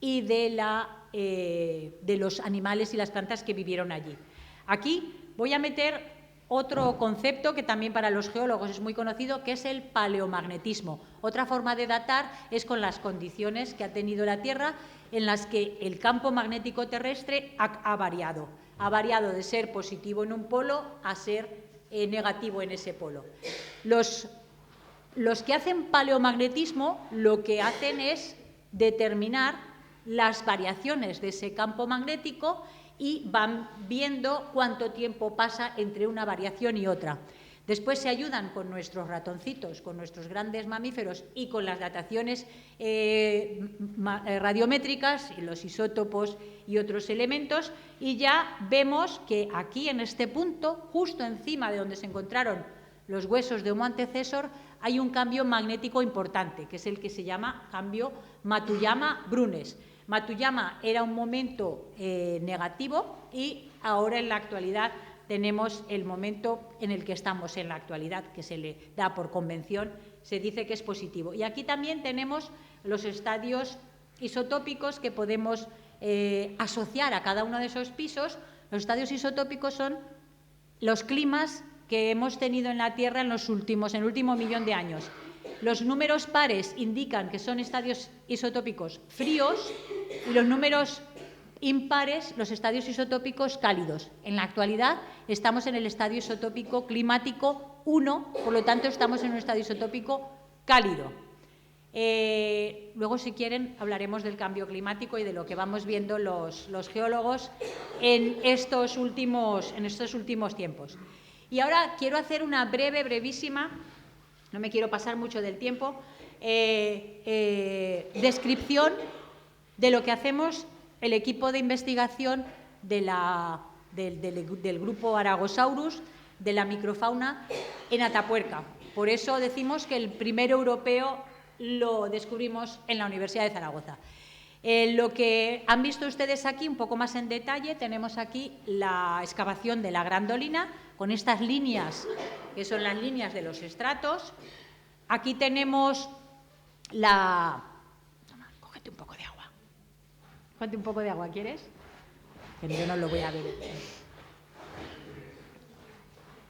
y de los animales y las plantas que vivieron allí. Aquí voy a meter otro concepto que también para los geólogos es muy conocido, que es el paleomagnetismo. Otra forma de datar es con las condiciones que ha tenido la Tierra en las que el campo magnético terrestre ha variado. Ha variado de ser positivo en un polo a ser negativo en ese polo. Los que hacen paleomagnetismo lo que hacen es determinar las variaciones de ese campo magnético y van viendo cuánto tiempo pasa entre una variación y otra. Después se ayudan con nuestros ratoncitos, con nuestros grandes mamíferos y con las dataciones radiométricas y los isótopos y otros elementos, y ya vemos que aquí en este punto, justo encima de donde se encontraron los huesos de Homo antecesor, hay un cambio magnético importante, que es el que se llama cambio Matuyama-Brunes. Matuyama era un momento negativo y ahora en la actualidad tenemos el momento en el que estamos en la actualidad, que se le da por convención, se dice que es positivo. Y aquí también tenemos los estadios isotópicos que podemos asociar a cada uno de esos pisos. Los estadios isotópicos son los climas que hemos tenido en la Tierra en el último millón de años. Los números pares indican que son estadios isotópicos fríos y los números impares, los estadios isotópicos cálidos. En la actualidad estamos en el estadio isotópico climático 1, por lo tanto estamos en un estadio isotópico cálido. Luego, si quieren, hablaremos del cambio climático y de lo que vamos viendo los geólogos en estos últimos tiempos. Y ahora quiero hacer una brevísima, no me quiero pasar mucho del tiempo, descripción de lo que hacemos el equipo de investigación del grupo Aragosaurus, de la microfauna en Atapuerca. Por eso decimos que el primer europeo lo descubrimos en la Universidad de Zaragoza. Lo que han visto ustedes aquí, un poco más en detalle, tenemos aquí la excavación de la Gran Dolina, con estas líneas, que son las líneas de los estratos. Aquí tenemos Cógete un poco de agua. Cógete un poco de agua, ¿quieres? Que yo no lo voy a ver.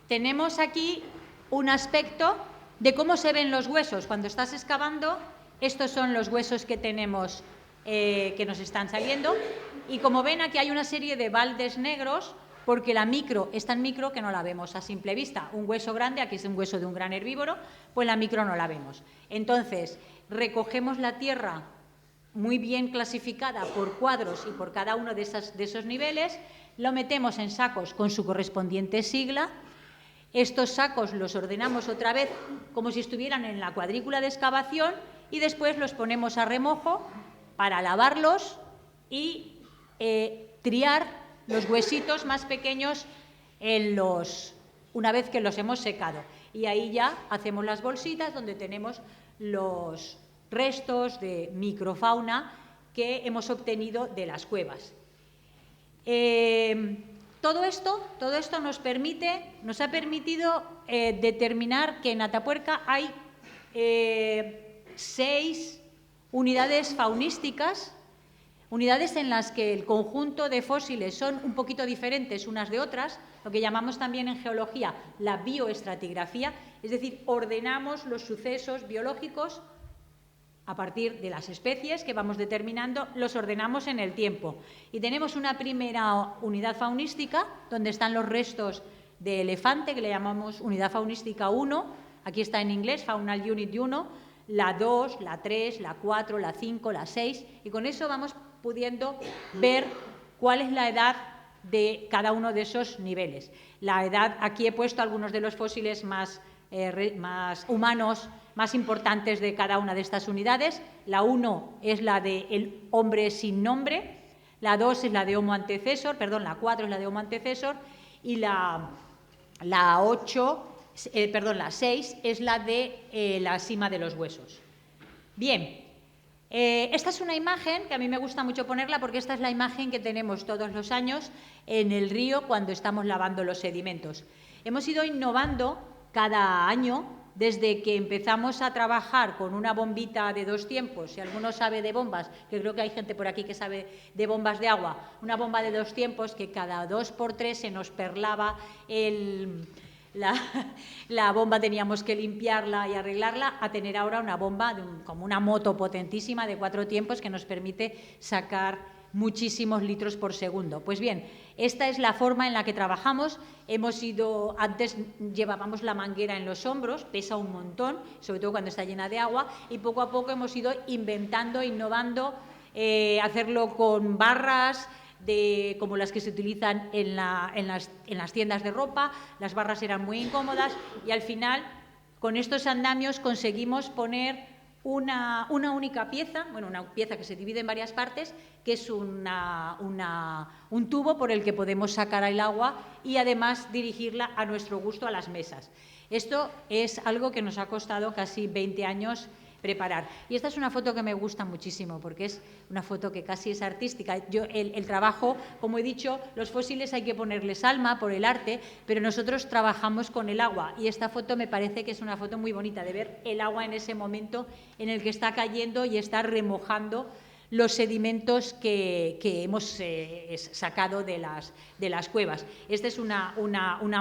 Tenemos aquí un aspecto de cómo se ven los huesos. Cuando estás excavando, estos son los huesos que tenemos, que nos están saliendo. Y como ven, aquí hay una serie de baldes negros, porque la micro es tan micro que no la vemos a simple vista. Un hueso grande, aquí es un hueso de un gran herbívoro, pues la micro no la vemos. Entonces, recogemos la tierra muy bien clasificada por cuadros y por cada uno de esos niveles, lo metemos en sacos con su correspondiente sigla. Estos sacos los ordenamos otra vez como si estuvieran en la cuadrícula de excavación y después los ponemos a remojo para lavarlos y triar los huesitos más pequeños una vez que los hemos secado. Y ahí ya hacemos las bolsitas donde tenemos los restos de microfauna que hemos obtenido de las cuevas. Todo esto nos ha permitido determinar que en Atapuerca hay 6 unidades faunísticas, unidades en las que el conjunto de fósiles son un poquito diferentes unas de otras, lo que llamamos también en geología la bioestratigrafía, es decir, ordenamos los sucesos biológicos a partir de las especies que vamos determinando, los ordenamos en el tiempo. Y tenemos una primera unidad faunística, donde están los restos de elefante, que le llamamos unidad faunística 1, aquí está en inglés, Faunal Unit 1, la 2, la 3, la 4, la 5, la 6, y con eso vamos pudiendo ver cuál es la edad de cada uno de esos niveles. La edad, aquí he puesto algunos de los fósiles más humanos, más importantes de cada una de estas unidades. La 1 es la del hombre sin nombre, la 2 es la de Homo antecesor, perdón, la 4 es la de Homo antecesor y la 6 es la de la sima de los huesos. Bien, esta es una imagen que a mí me gusta mucho ponerla porque esta es la imagen que tenemos todos los años en el río cuando estamos lavando los sedimentos. Hemos ido innovando cada año desde que empezamos a trabajar con una bombita de 2 tiempos. Si alguno sabe de bombas, que creo que hay gente por aquí que sabe de bombas de agua, una bomba de 2 tiempos que cada 2 por 3 se nos perlaba la bomba, teníamos que limpiarla y arreglarla, a tener ahora una bomba como una moto potentísima de 4 tiempos que nos permite sacar muchísimos litros por segundo. Pues bien, esta es la forma en la que trabajamos. Antes llevábamos la manguera en los hombros, pesa un montón, sobre todo cuando está llena de agua, y poco a poco hemos ido inventando, innovando, hacerlo con barras, como las que se utilizan en las tiendas de ropa. Las barras eran muy incómodas y al final con estos andamios conseguimos poner una única pieza, bueno, una pieza que se divide en varias partes, que es un tubo por el que podemos sacar el agua y además dirigirla a nuestro gusto a las mesas. Esto es algo que nos ha costado casi 20 años preparar. Y esta es una foto que me gusta muchísimo porque es una foto que casi es artística. El trabajo, como he dicho, los fósiles hay que ponerles alma por el arte, pero nosotros trabajamos con el agua y esta foto me parece que es una foto muy bonita de ver el agua en ese momento en el que está cayendo y está remojando los sedimentos que hemos sacado de las cuevas. Esta es una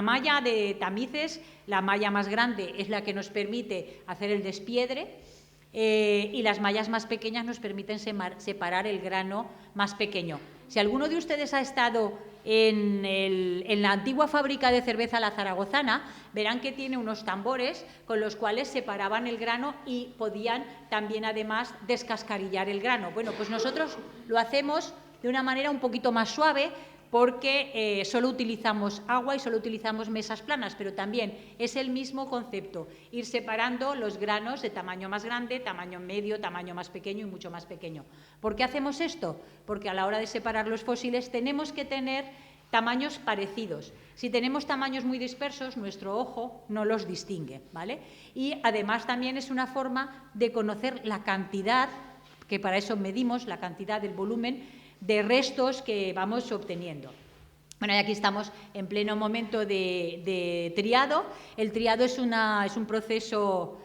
malla de tamices. La malla más grande es la que nos permite hacer el despiedre, y las mallas más pequeñas nos permiten separar el grano más pequeño. Si alguno de ustedes ha estado en la antigua fábrica de cerveza La Zaragozana, verán que tiene unos tambores con los cuales separaban el grano y podían también además descascarillar el grano. Bueno, pues nosotros lo hacemos de una manera un poquito más suave, porque solo utilizamos agua y solo utilizamos mesas planas, pero también es el mismo concepto, ir separando los granos de tamaño más grande, tamaño medio, tamaño más pequeño y mucho más pequeño. ¿Por qué hacemos esto? Porque a la hora de separar los fósiles tenemos que tener tamaños parecidos. Si tenemos tamaños muy dispersos, nuestro ojo no los distingue, ¿vale? Y además también es una forma de conocer la cantidad, que para eso medimos la cantidad del volumen de restos que vamos obteniendo. Bueno, y aquí estamos en pleno momento de triado. El triado es un proceso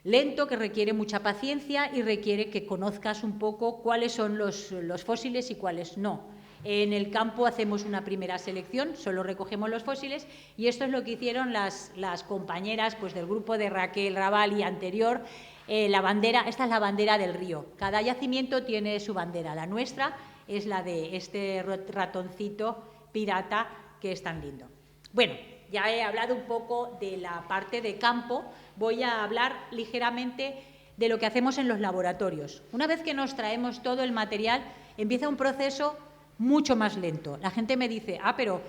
lento que requiere mucha paciencia y requiere que conozcas un poco cuáles son los fósiles y cuáles no. En el campo hacemos una primera selección, solo recogemos los fósiles, y esto es lo que hicieron las compañeras pues, del grupo de Raquel Raval y anterior. La bandera, esta es la bandera del río. Cada yacimiento tiene su bandera. La nuestra es la de este ratoncito pirata que es tan lindo. Bueno, ya he hablado un poco de la parte de campo, voy a hablar ligeramente de lo que hacemos en los laboratorios. Una vez que nos traemos todo el material, empieza un proceso mucho más lento. La gente me dice, pero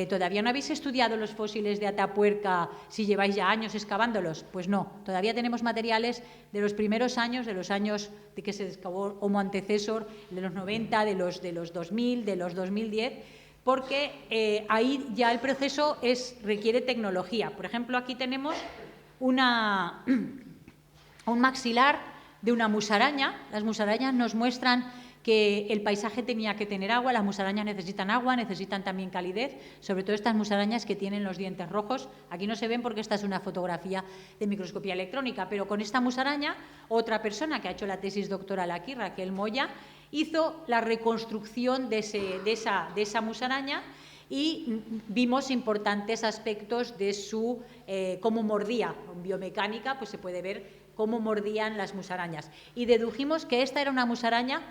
¿todavía no habéis estudiado los fósiles de Atapuerca si lleváis ya años excavándolos? Pues no, todavía tenemos materiales de los primeros años, de los años de que se excavó Homo antecesor, de los 90, de los 2000, de los 2010, porque ahí ya el proceso requiere tecnología. Por ejemplo, aquí tenemos un maxilar de una musaraña. Las musarañas nos muestran que el paisaje tenía que tener agua, las musarañas necesitan agua, necesitan también calidez, sobre todo estas musarañas que tienen los dientes rojos. Aquí no se ven porque esta es una fotografía de microscopía electrónica, pero con esta musaraña, otra persona que ha hecho la tesis doctoral aquí, Raquel Moya, hizo la reconstrucción de esa musaraña y vimos importantes aspectos de cómo mordía. En biomecánica pues se puede ver cómo mordían las musarañas. Y dedujimos que esta era una musaraña,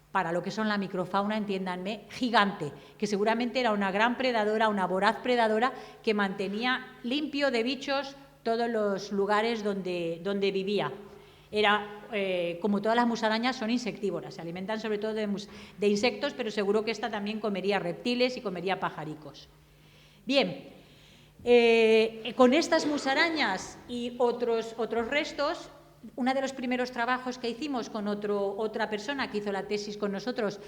para lo que son la microfauna, entiéndanme, gigante, que seguramente era una gran predadora, una voraz predadora que mantenía limpio de bichos todos los lugares donde vivía. Como todas las musarañas, son insectívoras, se alimentan sobre todo de insectos, pero seguro que esta también comería reptiles y comería pajaricos. Bien, con estas musarañas y otros restos, uno de los primeros trabajos que hicimos con otra persona que hizo la tesis con nosotros,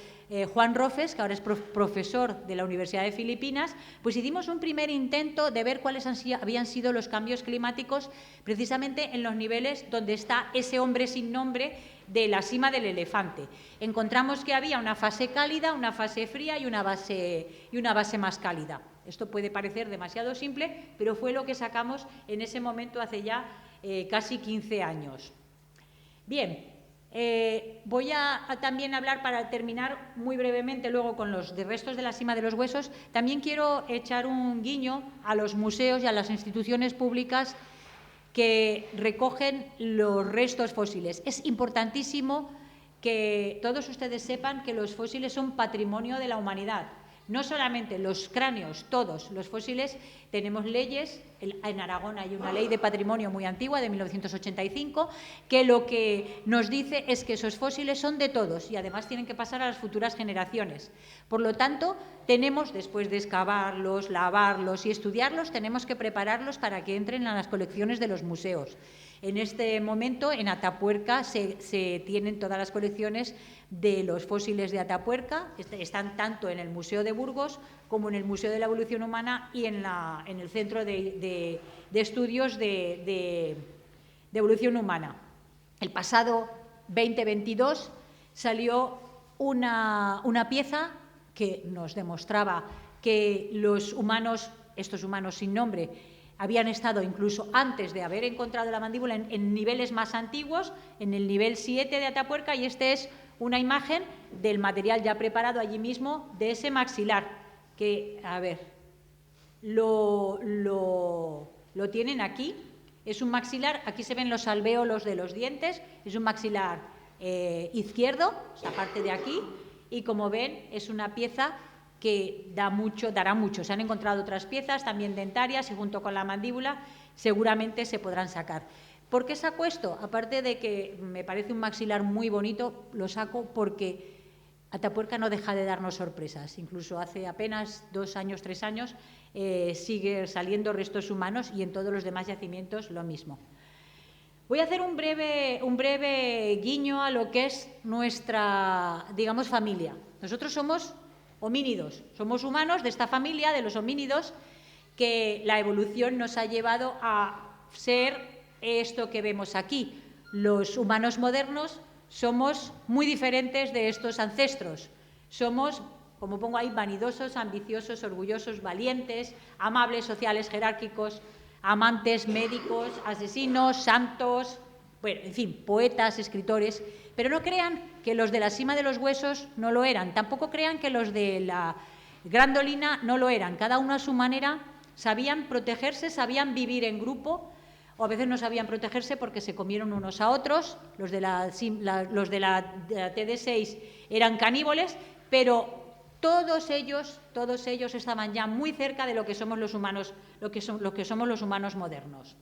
Juan Rofes, que ahora es profesor de la Universidad de Filipinas, pues hicimos un primer intento de ver cuáles habían sido los cambios climáticos precisamente en los niveles donde está ese hombre sin nombre de la cima del elefante. Encontramos que había una fase cálida, una fase fría y una base más cálida. Esto puede parecer demasiado simple, pero fue lo que sacamos en ese momento hace ya casi 15 años. Bien, voy a también hablar, para terminar muy brevemente luego con los restos de la cima de los huesos, también quiero echar un guiño a los museos y a las instituciones públicas que recogen los restos fósiles. Es importantísimo que todos ustedes sepan que los fósiles son patrimonio de la humanidad. No solamente los cráneos, todos los fósiles, tenemos leyes. En Aragón hay una ley de patrimonio muy antigua, de 1985, que lo que nos dice es que esos fósiles son de todos y además tienen que pasar a las futuras generaciones. Por lo tanto, tenemos, después de excavarlos, lavarlos y estudiarlos, tenemos que prepararlos para que entren en las colecciones de los museos. En este momento, en Atapuerca, se tienen todas las colecciones de los fósiles de Atapuerca, están tanto en el Museo de Burgos como en el Museo de la Evolución Humana y en el Centro de Estudios de Evolución Humana. El pasado 2022 salió una pieza que nos demostraba que los humanos, estos humanos sin nombre, habían estado incluso antes de haber encontrado la mandíbula en niveles más antiguos, en el nivel 7 de Atapuerca, y esta es una imagen del material ya preparado allí mismo de ese maxilar, que, a ver, lo tienen aquí. Es un maxilar, aquí se ven los alvéolos de los dientes, es un maxilar izquierdo, esta parte de aquí, y como ven es una pieza que dará mucho. Se han encontrado otras piezas también dentarias y junto con la mandíbula seguramente se podrán sacar. ¿Por qué saco esto? Aparte de que me parece un maxilar muy bonito, lo saco porque Atapuerca no deja de darnos sorpresas. Incluso hace apenas 2 años, 3 años, sigue saliendo restos humanos y en todos los demás yacimientos lo mismo. Voy a hacer un breve guiño a lo que es nuestra, digamos, familia. Nosotros somos homínidos, somos humanos de esta familia, de los homínidos, que la evolución nos ha llevado a ser esto que vemos aquí. Los humanos modernos somos muy diferentes de estos ancestros. Somos, como pongo ahí, vanidosos, ambiciosos, orgullosos, valientes, amables, sociales, jerárquicos, amantes, médicos, asesinos, santos, bueno, en fin, poetas, escritores. Pero no crean que los de la cima de los huesos no lo eran, tampoco crean que los de la grandolina no lo eran. Cada uno a su manera sabían protegerse, sabían vivir en grupo, o a veces no sabían protegerse porque se comieron unos a otros. Los de la TD6 eran caníbales, pero todos ellos estaban ya muy cerca de lo que somos los humanos, lo que somos los humanos modernos.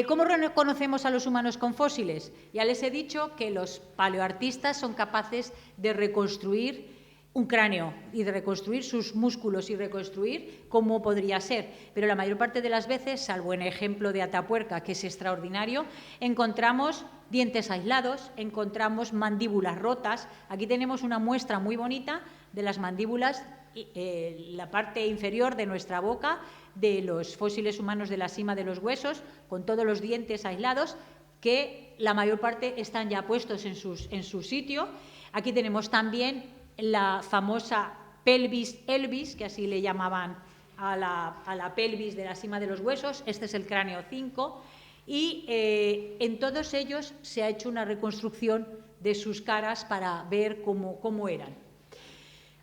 ¿Cómo reconocemos a los humanos con fósiles? Ya les he dicho que los paleoartistas son capaces de reconstruir un cráneo y de reconstruir sus músculos y reconstruir cómo podría ser. Pero la mayor parte de las veces, salvo en el ejemplo de Atapuerca, que es extraordinario, encontramos dientes aislados, encontramos mandíbulas rotas. Aquí tenemos una muestra muy bonita de las mandíbulas, la parte inferior de nuestra boca, de los fósiles humanos de la cima de los huesos, con todos los dientes aislados, que la mayor parte están ya puestos en su sitio. Aquí tenemos también la famosa pelvis Elvis, que así le llamaban a la pelvis de la cima de los huesos. Este es el cráneo 5 y en todos ellos se ha hecho una reconstrucción de sus caras para ver cómo eran.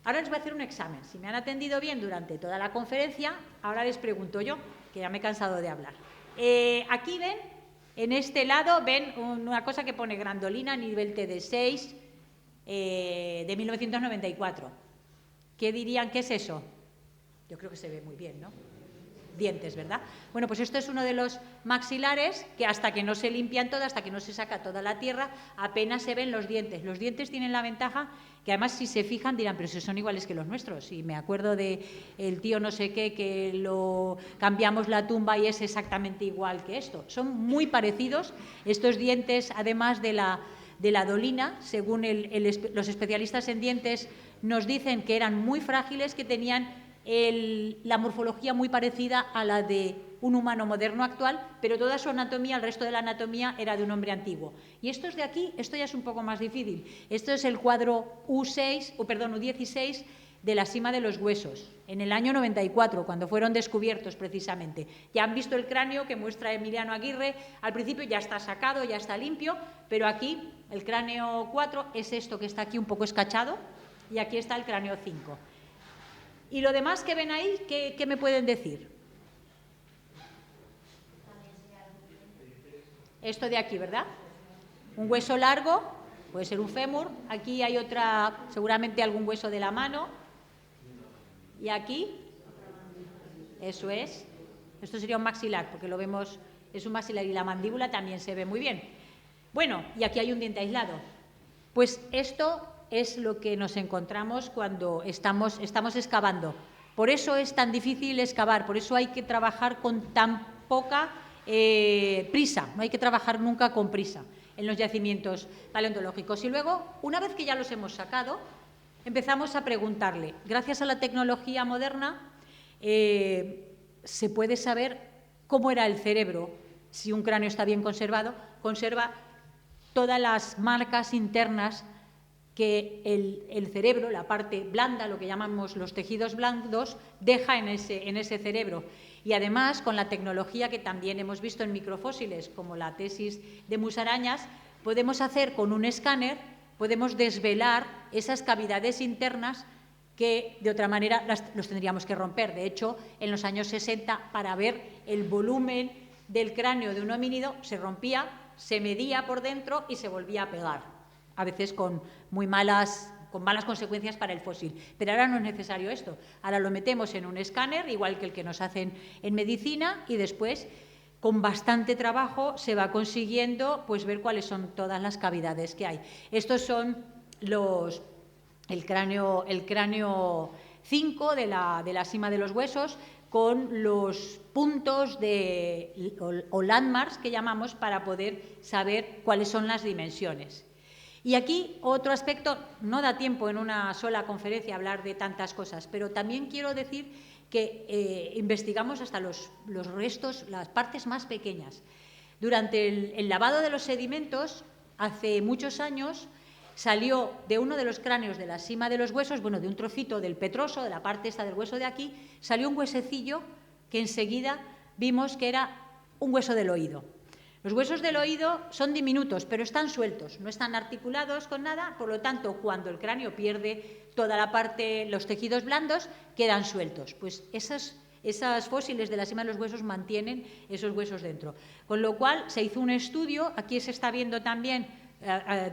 Ahora les voy a hacer un examen. Si me han atendido bien durante toda la conferencia, ahora les pregunto yo, que ya me he cansado de hablar. Aquí ven, en este lado, ven una cosa que pone grandolina, nivel TD6, de 1994. ¿Qué dirían que es eso? Yo creo que se ve muy bien, ¿no? dientes, ¿verdad? Bueno, pues esto es uno de los maxilares que hasta que no se limpian todas, hasta que no se saca toda la tierra, apenas se ven los dientes. Los dientes tienen la ventaja que además si se fijan dirán, pero si son iguales que los nuestros. Y me acuerdo de el tío no sé qué, que lo cambiamos la tumba y es exactamente igual que esto. Son muy parecidos estos dientes, además de la dolina, según los especialistas en dientes nos dicen que eran muy frágiles, que tenían la morfología muy parecida a la de un humano moderno actual, pero toda su anatomía, el resto de la anatomía era de un hombre antiguo. Y estos de aquí, esto ya es un poco más difícil. Esto es el cuadro U16 de la Sima de los Huesos, en el año 94, cuando fueron descubiertos precisamente. Ya han visto el cráneo que muestra Emiliano Aguirre, al principio ya está sacado, ya está limpio, pero aquí el cráneo 4 es esto que está aquí un poco escachado y aquí está el cráneo 5. Y lo demás que ven ahí, ¿qué me pueden decir? Esto de aquí, ¿verdad? Un hueso largo, puede ser un fémur. Aquí hay otra, seguramente algún hueso de la mano. Y aquí, eso es. Esto sería un maxilar, porque lo vemos, es un maxilar y la mandíbula también se ve muy bien. Bueno, y aquí hay un diente aislado. Pues esto es lo que nos encontramos cuando estamos excavando. Por eso es tan difícil excavar, por eso hay que trabajar con tan poca prisa, no hay que trabajar nunca con prisa en los yacimientos paleontológicos. Y luego, una vez que ya los hemos sacado, empezamos a preguntarle. Gracias a la tecnología moderna se puede saber cómo era el cerebro. Si un cráneo está bien conservado, conserva todas las marcas internas que el cerebro, la parte blanda, lo que llamamos los tejidos blandos, deja en ese cerebro. Y además, con la tecnología que también hemos visto en microfósiles, como la tesis de musarañas, podemos hacer con un escáner, podemos desvelar esas cavidades internas que de otra manera los tendríamos que romper. De hecho, en los años 60, para ver el volumen del cráneo de un homínido, se rompía, se medía por dentro y se volvía a pegar, a veces con malas consecuencias para el fósil. Pero ahora no es necesario esto. Ahora lo metemos en un escáner, igual que el que nos hacen en medicina, y después, con bastante trabajo, se va consiguiendo pues ver cuáles son todas las cavidades que hay. Estos son el cráneo 5 de la Sima de los Huesos, con los puntos o landmarks que llamamos para poder saber cuáles son las dimensiones. Y aquí otro aspecto, no da tiempo en una sola conferencia hablar de tantas cosas, pero también quiero decir que investigamos hasta los restos, las partes más pequeñas. Durante el lavado de los sedimentos, hace muchos años, salió de uno de los cráneos de la Sima de los Huesos, bueno, de un trocito del petroso, de la parte esta del hueso de aquí, salió un huesecillo que enseguida vimos que era un hueso del oído. Los huesos del oído son diminutos, pero están sueltos, no están articulados con nada, por lo tanto, cuando el cráneo pierde toda la parte, los tejidos blandos, quedan sueltos. Pues esas fósiles de la Sima de los Huesos mantienen esos huesos dentro. Con lo cual, se hizo un estudio, aquí se está viendo también,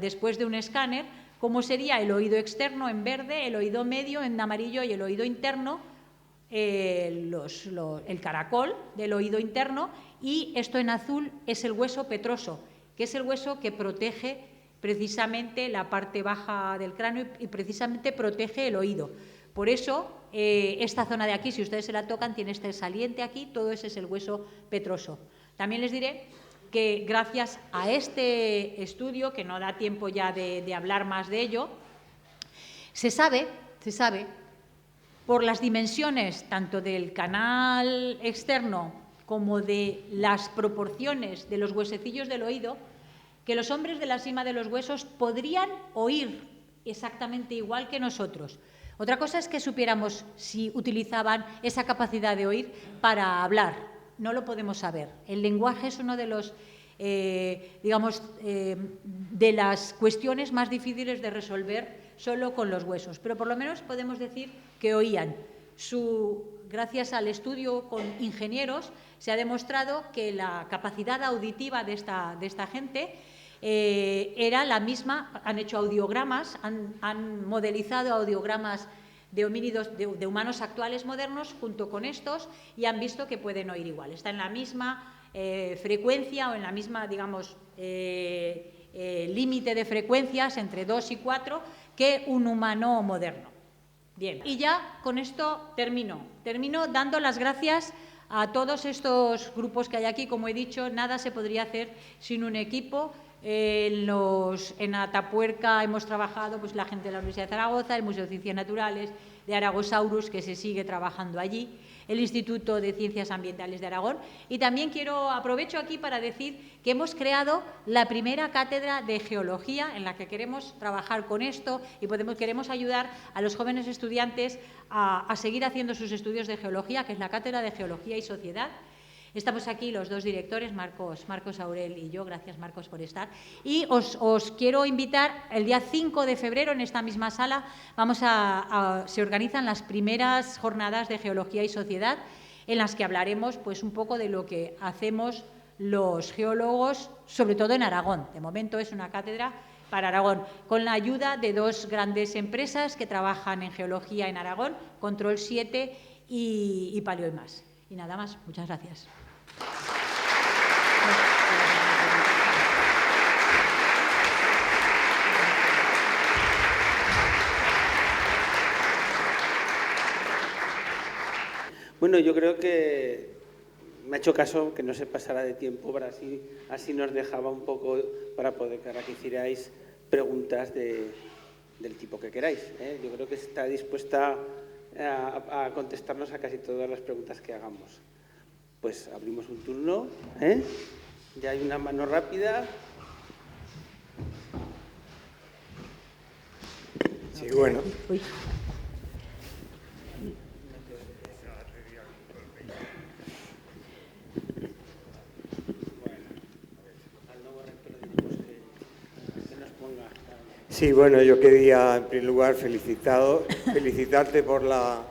después de un escáner, cómo sería el oído externo en verde, el oído medio en amarillo y el oído interno, el caracol del oído interno, y esto en azul es el hueso petroso, que es el hueso que protege precisamente la parte baja del cráneo y precisamente protege el oído. Por eso, esta zona de aquí, si ustedes se la tocan, tiene este saliente aquí, todo ese es el hueso petroso. También les diré que gracias a este estudio, que no da tiempo ya de hablar más de ello, se sabe por las dimensiones tanto del canal externo como de las proporciones de los huesecillos del oído, que los hombres de la Sima de los Huesos podrían oír exactamente igual que nosotros. Otra cosa es que supiéramos si utilizaban esa capacidad de oír para hablar. No lo podemos saber. El lenguaje es uno de los, de las cuestiones más difíciles de resolver solo con los huesos, pero por lo menos podemos decir que oían. Gracias al estudio con ingenieros se ha demostrado que la capacidad auditiva de esta gente era la misma. Han hecho audiogramas, han modelizado audiogramas de homínidos, de humanos actuales modernos junto con estos, y han visto que pueden oír igual. Está en la misma frecuencia o en la misma, digamos, límite de frecuencias entre 2 y 4 que un humano moderno. Bien, y ya con esto termino. Termino dando las gracias a todos estos grupos que hay aquí. Como he dicho, nada se podría hacer sin un equipo. En Atapuerca hemos trabajado pues, la gente de la Universidad de Zaragoza, el Museo de Ciencias Naturales de Aragosaurus, que se sigue trabajando allí, el Instituto de Ciencias Ambientales de Aragón. Y también aprovecho aquí para decir que hemos creado la primera cátedra de geología en la que queremos trabajar con esto y queremos ayudar a los jóvenes estudiantes a seguir haciendo sus estudios de geología, que es la Cátedra de Geología y Sociedad. Estamos aquí los dos directores, Marcos Aurel y yo. Gracias, Marcos, por estar. Y os quiero invitar el día 5 de febrero en esta misma sala. Se organizan las primeras jornadas de Geología y Sociedad en las que hablaremos pues, un poco de lo que hacemos los geólogos, sobre todo en Aragón. De momento es una cátedra para Aragón, con la ayuda de dos grandes empresas que trabajan en geología en Aragón, Control 7 y Paleo y Más. Y nada más. Muchas gracias. Bueno, yo creo que me ha hecho caso que no se pasara de tiempo, para así nos dejaba un poco para poder que hicierais preguntas del tipo que queráis. Yo creo que está dispuesta a contestarnos a casi todas las preguntas que hagamos. Pues abrimos un turno. Ya hay una mano rápida. Sí, bueno. Sí, bueno, yo quería en primer lugar felicitarte por la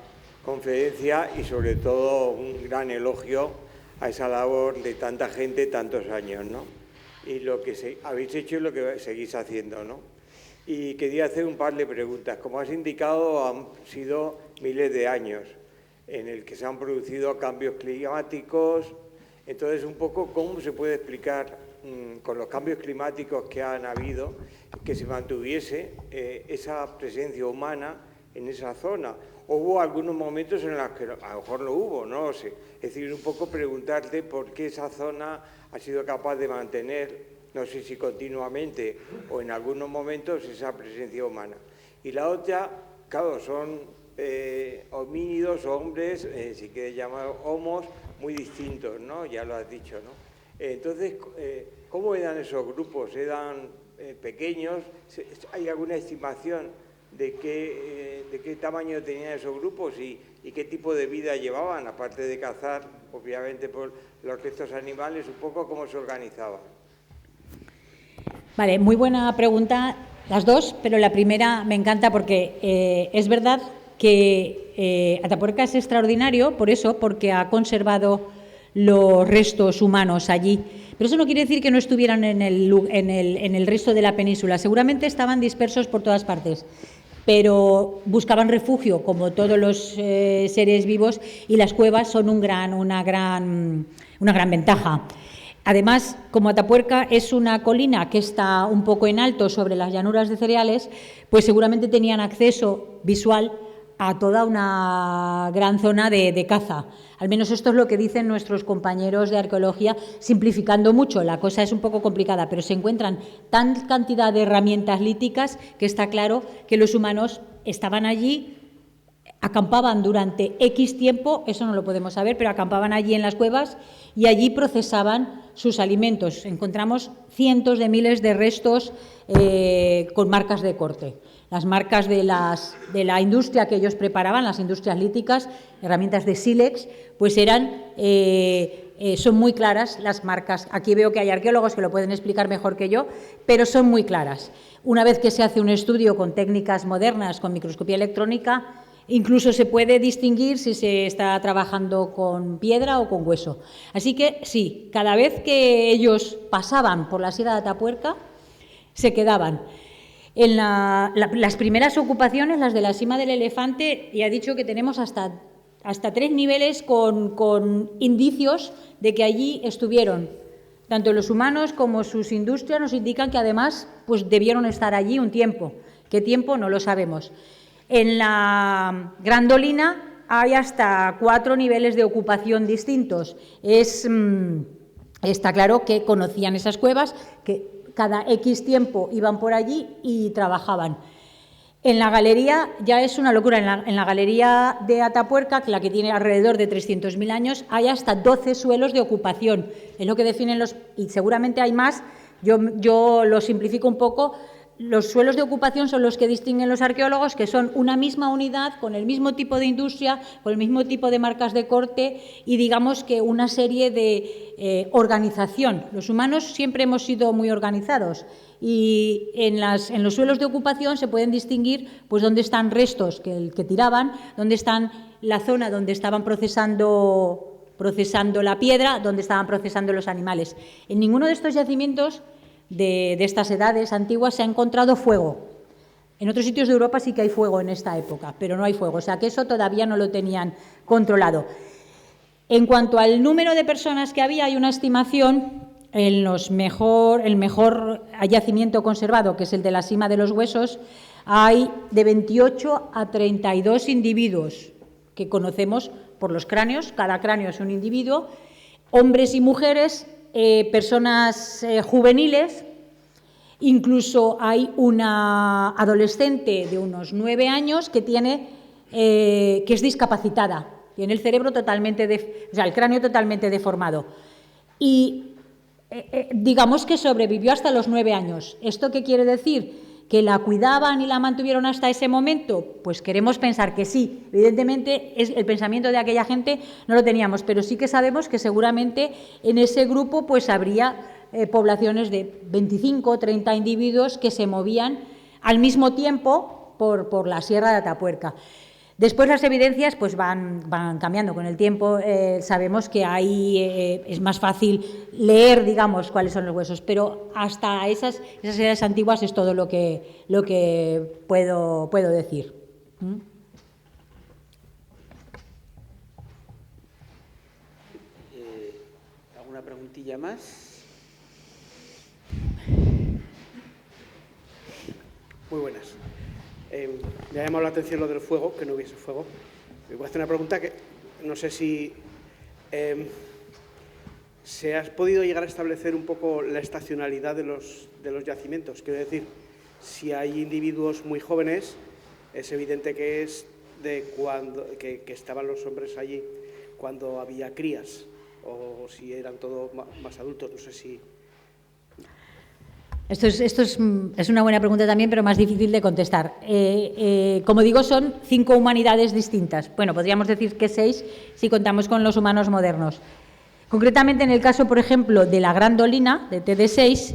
conferencia y sobre todo un gran elogio a esa labor de tanta gente, tantos años, ¿no? Y lo que habéis hecho y lo que seguís haciendo, ¿no? Y quería hacer un par de preguntas. Como has indicado, han sido miles de años en el que se han producido cambios climáticos. Entonces, un poco, ¿cómo se puede explicar con los cambios climáticos que han habido que se mantuviese esa presencia humana en esa zona? ¿O hubo algunos momentos en los que a lo mejor no hubo? No lo sé. Es decir, un poco preguntarte por qué esa zona ha sido capaz de mantener, no sé si continuamente o en algunos momentos, esa presencia humana. Y la otra, claro, son homínidos, hombres, si quieres llamar homos, muy distintos, ¿no? Ya lo has dicho, ¿no? Entonces, ¿cómo eran esos grupos? ¿Eran pequeños? ¿Hay alguna estimación de qué tamaño tenían esos grupos y qué tipo de vida llevaban, aparte de cazar, obviamente, por los restos animales, un poco cómo se organizaban? Vale, muy buena pregunta, las dos, pero la primera me encanta porque es verdad que Atapuerca es extraordinario por eso, porque ha conservado los restos humanos allí. Pero eso no quiere decir que no estuvieran en el resto de la península. Seguramente estaban dispersos por todas partes, pero buscaban refugio, como todos los seres vivos, y las cuevas son una gran ventaja. Además, como Atapuerca es una colina que está un poco en alto sobre las llanuras de cereales, pues seguramente tenían acceso visual a toda una gran zona de caza. Al menos esto es lo que dicen nuestros compañeros de arqueología, simplificando mucho. La cosa es un poco complicada, pero se encuentran tan cantidad de herramientas líticas que está claro que los humanos estaban allí, acampaban durante X tiempo, eso no lo podemos saber, pero acampaban allí en las cuevas y allí procesaban sus alimentos. Encontramos cientos de miles de restos con marcas de corte. Las marcas de la industria que ellos preparaban, las industrias líticas, herramientas de sílex, pues son muy claras las marcas. Aquí veo que hay arqueólogos que lo pueden explicar mejor que yo, pero son muy claras. Una vez que se hace un estudio con técnicas modernas, con microscopía electrónica, incluso se puede distinguir si se está trabajando con piedra o con hueso. Así que sí, cada vez que ellos pasaban por la Sierra de Atapuerca, se quedaban. Las primeras ocupaciones, las de la Sima del Elefante, ya he dicho que tenemos hasta 3 niveles con indicios de que allí estuvieron. Tanto los humanos como sus industrias nos indican que además pues, debieron estar allí un tiempo. ¿Qué tiempo? No lo sabemos. En la Gran Dolina hay hasta 4 niveles de ocupación distintos. Está claro que conocían esas cuevas, que cada X tiempo iban por allí y trabajaban. En la galería ya es una locura. En la galería de Atapuerca, la que tiene alrededor de 300.000 años, hay hasta 12 suelos de ocupación. Es lo que definen y seguramente hay más. Yo lo simplifico un poco. Los suelos de ocupación son los que distinguen los arqueólogos, que son una misma unidad, con el mismo tipo de industria, con el mismo tipo de marcas de corte y digamos que una serie de organización. Los humanos siempre hemos sido muy organizados y en los suelos de ocupación se pueden distinguir pues dónde están restos que tiraban, dónde están la zona donde estaban procesando la piedra, donde estaban procesando los animales. En ninguno de estos yacimientos de estas edades antiguas se ha encontrado fuego. En otros sitios de Europa sí que hay fuego en esta época, pero no hay fuego, o sea que eso todavía no lo tenían controlado. En cuanto al número de personas que había, hay una estimación, el mejor yacimiento conservado, que es el de la Sima de los Huesos, hay de 28 a 32 individuos que conocemos por los cráneos, cada cráneo es un individuo, hombres y mujeres, personas juveniles, incluso hay una adolescente de unos 9 años que es discapacitada, tiene el cerebro el cráneo totalmente deformado y digamos que sobrevivió hasta los 9 años. ¿Esto qué quiere decir? ¿Que la cuidaban y la mantuvieron hasta ese momento? Pues queremos pensar que sí. Evidentemente, el pensamiento de aquella gente no lo teníamos, pero sí que sabemos que seguramente en ese grupo pues habría poblaciones de 25 o 30 individuos que se movían al mismo tiempo por la Sierra de Atapuerca. Después las evidencias pues van cambiando con el tiempo, sabemos que ahí es más fácil leer, digamos, cuáles son los huesos, pero hasta esas edades antiguas es todo lo que puedo decir. ¿Alguna preguntilla más? Muy buenas. Me ha llamado la atención lo del fuego, que no hubiese fuego. Me voy a hacer una pregunta que no sé si se ha podido llegar a establecer un poco la estacionalidad de los yacimientos. Quiero decir, si hay individuos muy jóvenes, es evidente que es de cuando que estaban los hombres allí cuando había crías, o si eran todos más adultos, no sé si... Esto es una buena pregunta también, pero más difícil de contestar. Como digo, son 5 humanidades distintas. Bueno, podríamos decir que 6 si contamos con los humanos modernos. Concretamente, en el caso, por ejemplo, de la Gran Dolina, de TD6,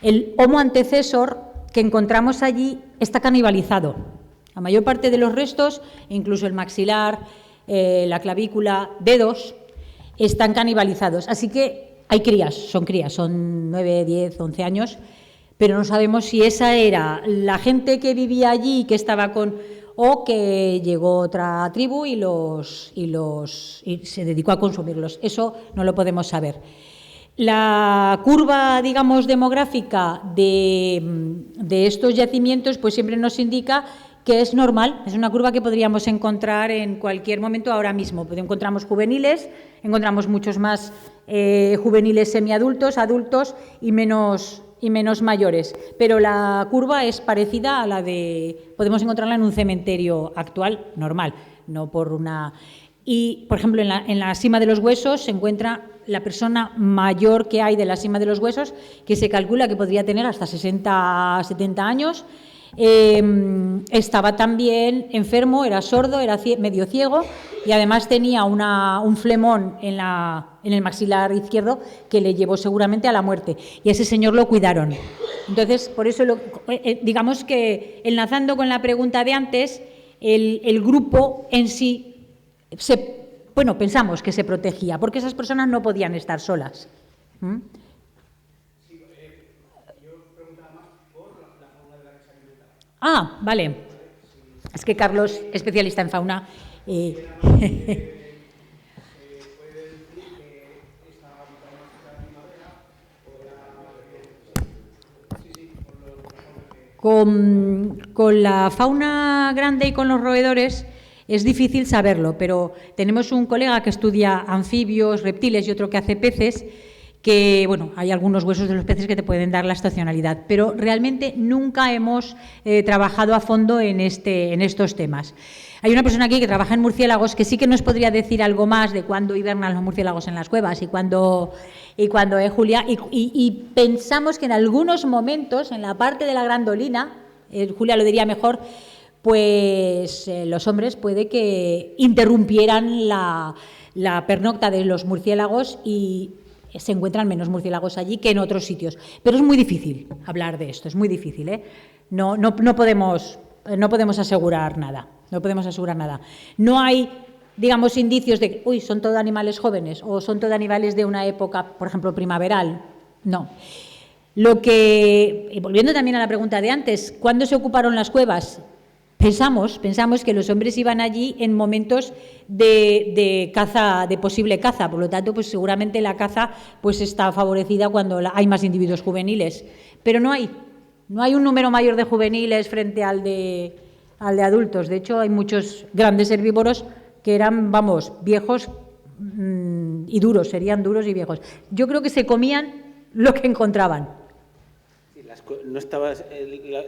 el Homo antecesor que encontramos allí está canibalizado. La mayor parte de los restos, incluso el maxilar, la clavícula, dedos, están canibalizados. Así que hay crías, son 9, 10, 11 años, pero no sabemos si esa era la gente que vivía allí, que estaba o que llegó otra tribu y se dedicó a consumirlos. Eso no lo podemos saber. La curva, digamos, demográfica de estos yacimientos, pues siempre nos indica que es normal, es una curva que podríamos encontrar en cualquier momento ahora mismo. Encontramos juveniles, encontramos muchos más juveniles semiadultos, adultos y menos mayores, pero la curva es parecida a la podemos encontrarla en un cementerio actual normal, no por una... Y, por ejemplo, en la Sima de los Huesos se encuentra la persona mayor que hay de la Sima de los Huesos, que se calcula que podría tener hasta 60, 70 años. Estaba también enfermo, era sordo, era medio ciego y además tenía un flemón en el maxilar izquierdo que le llevó seguramente a la muerte, y a ese señor lo cuidaron. Entonces, por eso digamos que, enlazando con la pregunta de antes, el grupo en sí pensamos que se protegía porque esas personas no podían estar solas. Ah, vale. Es que Carlos, especialista en fauna. Con la fauna grande y con los roedores es difícil saberlo, pero tenemos un colega que estudia anfibios, reptiles y otro que hace peces, que, bueno, hay algunos huesos de los peces que te pueden dar la estacionalidad, pero realmente nunca hemos trabajado a fondo en estos temas. Hay una persona aquí que trabaja en murciélagos que sí que nos podría decir algo más de cuándo hibernan los murciélagos en las cuevas y cuándo Julia, y pensamos que en algunos momentos, en la parte de la grandolina, Julia lo diría mejor, pues los hombres puede que interrumpieran la pernocta de los murciélagos y se encuentran menos murciélagos allí que en otros sitios. Pero es muy difícil hablar de esto, es muy difícil, ¿eh? No podemos asegurar nada, no podemos asegurar nada. No hay, digamos, indicios de, uy, son todos animales jóvenes o son todos animales de una época, por ejemplo, primaveral. No. Volviendo también a la pregunta de antes, ¿cuándo se ocuparon las cuevas? Pensamos que los hombres iban allí en momentos de caza, de posible caza, por lo tanto, pues seguramente la caza pues está favorecida cuando hay más individuos juveniles, pero no hay un número mayor de juveniles frente al de adultos. De hecho, hay muchos grandes herbívoros que eran, vamos, viejos y duros, serían duros y viejos. Yo creo que se comían lo que encontraban. No estaba,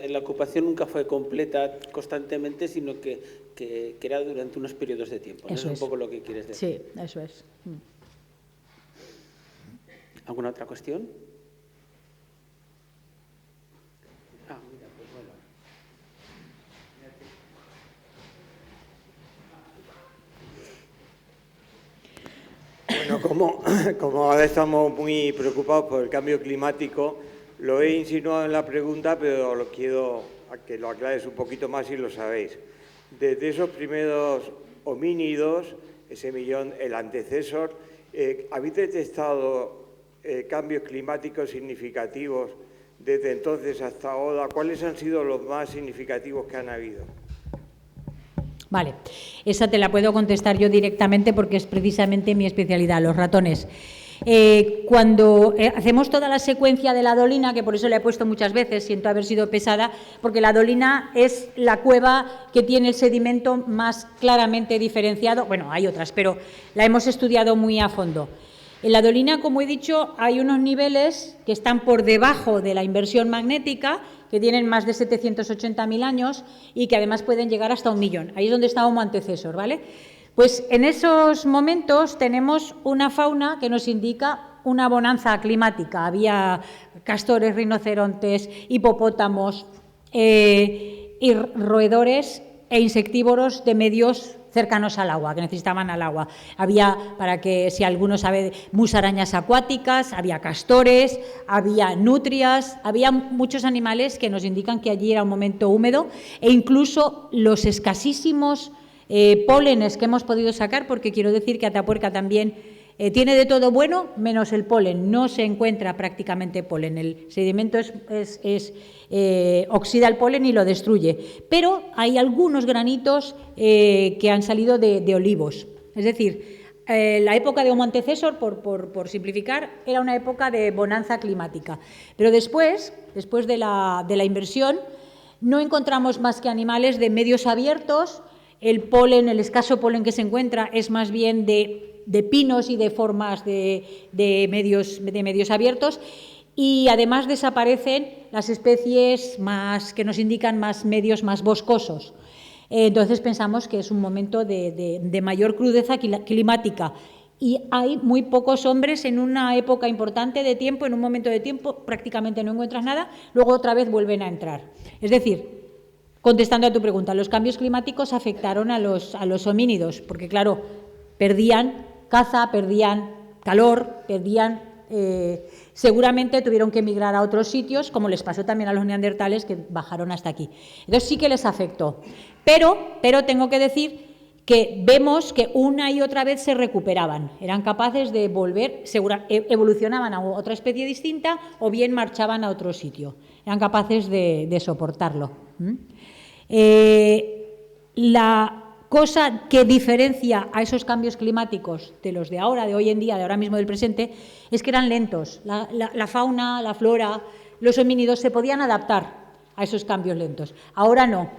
la ocupación nunca fue completa constantemente, sino que era durante unos periodos de tiempo. ¿No? Eso es un poco lo que quieres decir. Sí, eso es. ¿Alguna otra cuestión? Mira, pues Bueno, como ahora estamos muy preocupados por el cambio climático, lo he insinuado en la pregunta, pero lo quiero a que lo aclares un poquito más si lo sabéis. Desde esos primeros homínidos, ese millón, el antecesor, ¿habéis detectado cambios climáticos significativos desde entonces hasta ahora? ¿Cuáles han sido los más significativos que han habido? Vale, esa te la puedo contestar yo directamente porque es precisamente mi especialidad, los ratones. Cuando hacemos toda la secuencia de la dolina, que por eso le he puesto muchas veces, siento haber sido pesada, porque la dolina es la cueva que tiene el sedimento más claramente diferenciado. Bueno, hay otras, pero la hemos estudiado muy a fondo. En la dolina, como he dicho, hay unos niveles que están por debajo de la inversión magnética, que tienen más de 780.000 años y que además pueden llegar hasta 1.000.000. Ahí es donde está Homo antecesor, ¿vale? Pues en esos momentos tenemos una fauna que nos indica una bonanza climática. Había castores, rinocerontes, hipopótamos y roedores e insectívoros de medios cercanos al agua, que necesitaban al agua. Había, para que si alguno sabe, musarañas acuáticas, había castores, había nutrias, había muchos animales que nos indican que allí era un momento húmedo e incluso los escasísimos pólenes que hemos podido sacar, porque quiero decir que Atapuerca también tiene de todo bueno menos el polen, no se encuentra prácticamente polen, el sedimento oxida el polen y lo destruye, pero hay algunos granitos que han salido de olivos, es decir, la época de Homo antecesor, por simplificar, era una época de bonanza climática, pero después de la inversión no encontramos más que animales de medios abiertos. El polen, el escaso polen que se encuentra es más bien de pinos y de formas de medios abiertos, y además desaparecen las especies que nos indican más medios más boscosos. Entonces pensamos que es un momento de mayor crudeza climática y hay muy pocos hombres en una época importante de tiempo, en un momento de tiempo prácticamente no encuentras nada, luego otra vez vuelven a entrar. Es decir, contestando a tu pregunta, los cambios climáticos afectaron a los homínidos, porque claro, perdían caza, perdían calor, seguramente tuvieron que emigrar a otros sitios, como les pasó también a los neandertales que bajaron hasta aquí. Entonces sí que les afectó. Pero tengo que decir que vemos que una y otra vez se recuperaban, eran capaces de volver, evolucionaban a otra especie distinta o bien marchaban a otro sitio, eran capaces de soportarlo. La cosa que diferencia a esos cambios climáticos de los de ahora, de hoy en día, de ahora mismo del presente, es que eran lentos. La fauna, la flora, los homínidos se podían adaptar a esos cambios lentos. Ahora no.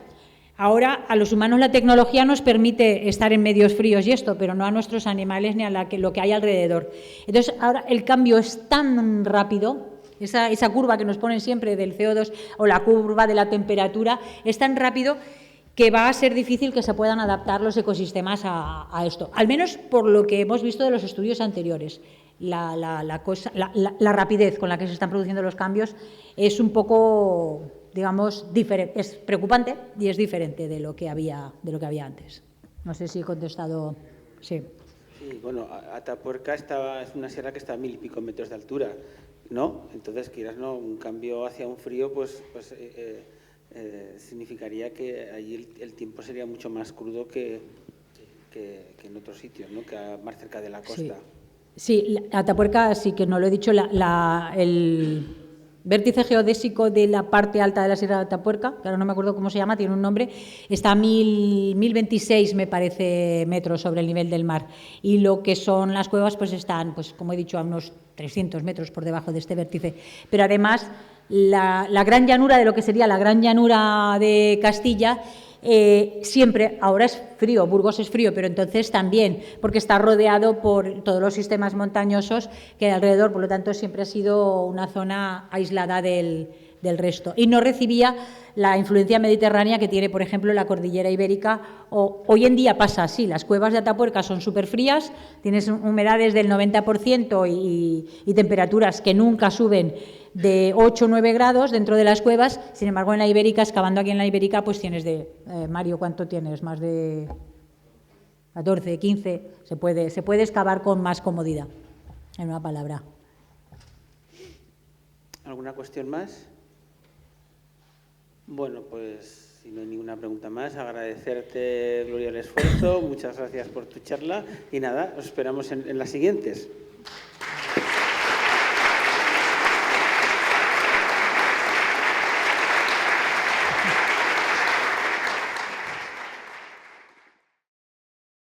Ahora a los humanos la tecnología nos permite estar en medios fríos y esto, pero no a nuestros animales ni a lo que hay alrededor. Entonces ahora el cambio es tan rápido, esa curva que nos ponen siempre del CO2 o la curva de la temperatura, es tan rápido que va a ser difícil que se puedan adaptar los ecosistemas a esto, al menos por lo que hemos visto de los estudios anteriores. La rapidez con la que se están produciendo los cambios es un poco, digamos, diferente, es preocupante y es diferente de lo que había antes. No sé si he contestado. Sí. Sí, bueno, Atapuerca es una sierra que está a 1000 y pico metros de altura, ¿no? Entonces, quieras no, un cambio hacia un frío, significaría que allí el tiempo sería mucho más crudo que en otros sitios, ¿no? Que más cerca de la costa. Sí, Atapuerca, sí que no lo he dicho, el vértice geodésico de la parte alta de la Sierra de Atapuerca, que ahora no me acuerdo cómo se llama, tiene un nombre, está a 1026, me parece, metros sobre el nivel del mar. Y lo que son las cuevas, pues están, pues como he dicho, a unos 300 metros por debajo de este vértice. Pero además, la gran llanura de lo que sería la gran llanura de Castilla, siempre, ahora es frío, Burgos es frío, pero entonces también, porque está rodeado por todos los sistemas montañosos que hay alrededor, por lo tanto siempre ha sido una zona aislada del resto. Y no recibía la influencia mediterránea que tiene, por ejemplo, la cordillera ibérica. Hoy en día pasa así, las cuevas de Atapuerca son súper frías, tienes humedades del 90% y temperaturas que nunca suben de 8 o 9 grados dentro de las cuevas. Sin embargo, en la ibérica, excavando aquí en la ibérica, pues tienes Mario, ¿cuánto tienes? Más de 14, 15, se puede excavar con más comodidad, en una palabra. ¿Alguna cuestión más? Bueno, pues si no hay ninguna pregunta más, agradecerte, Gloria, el esfuerzo, muchas gracias por tu charla y nada, os esperamos en las siguientes.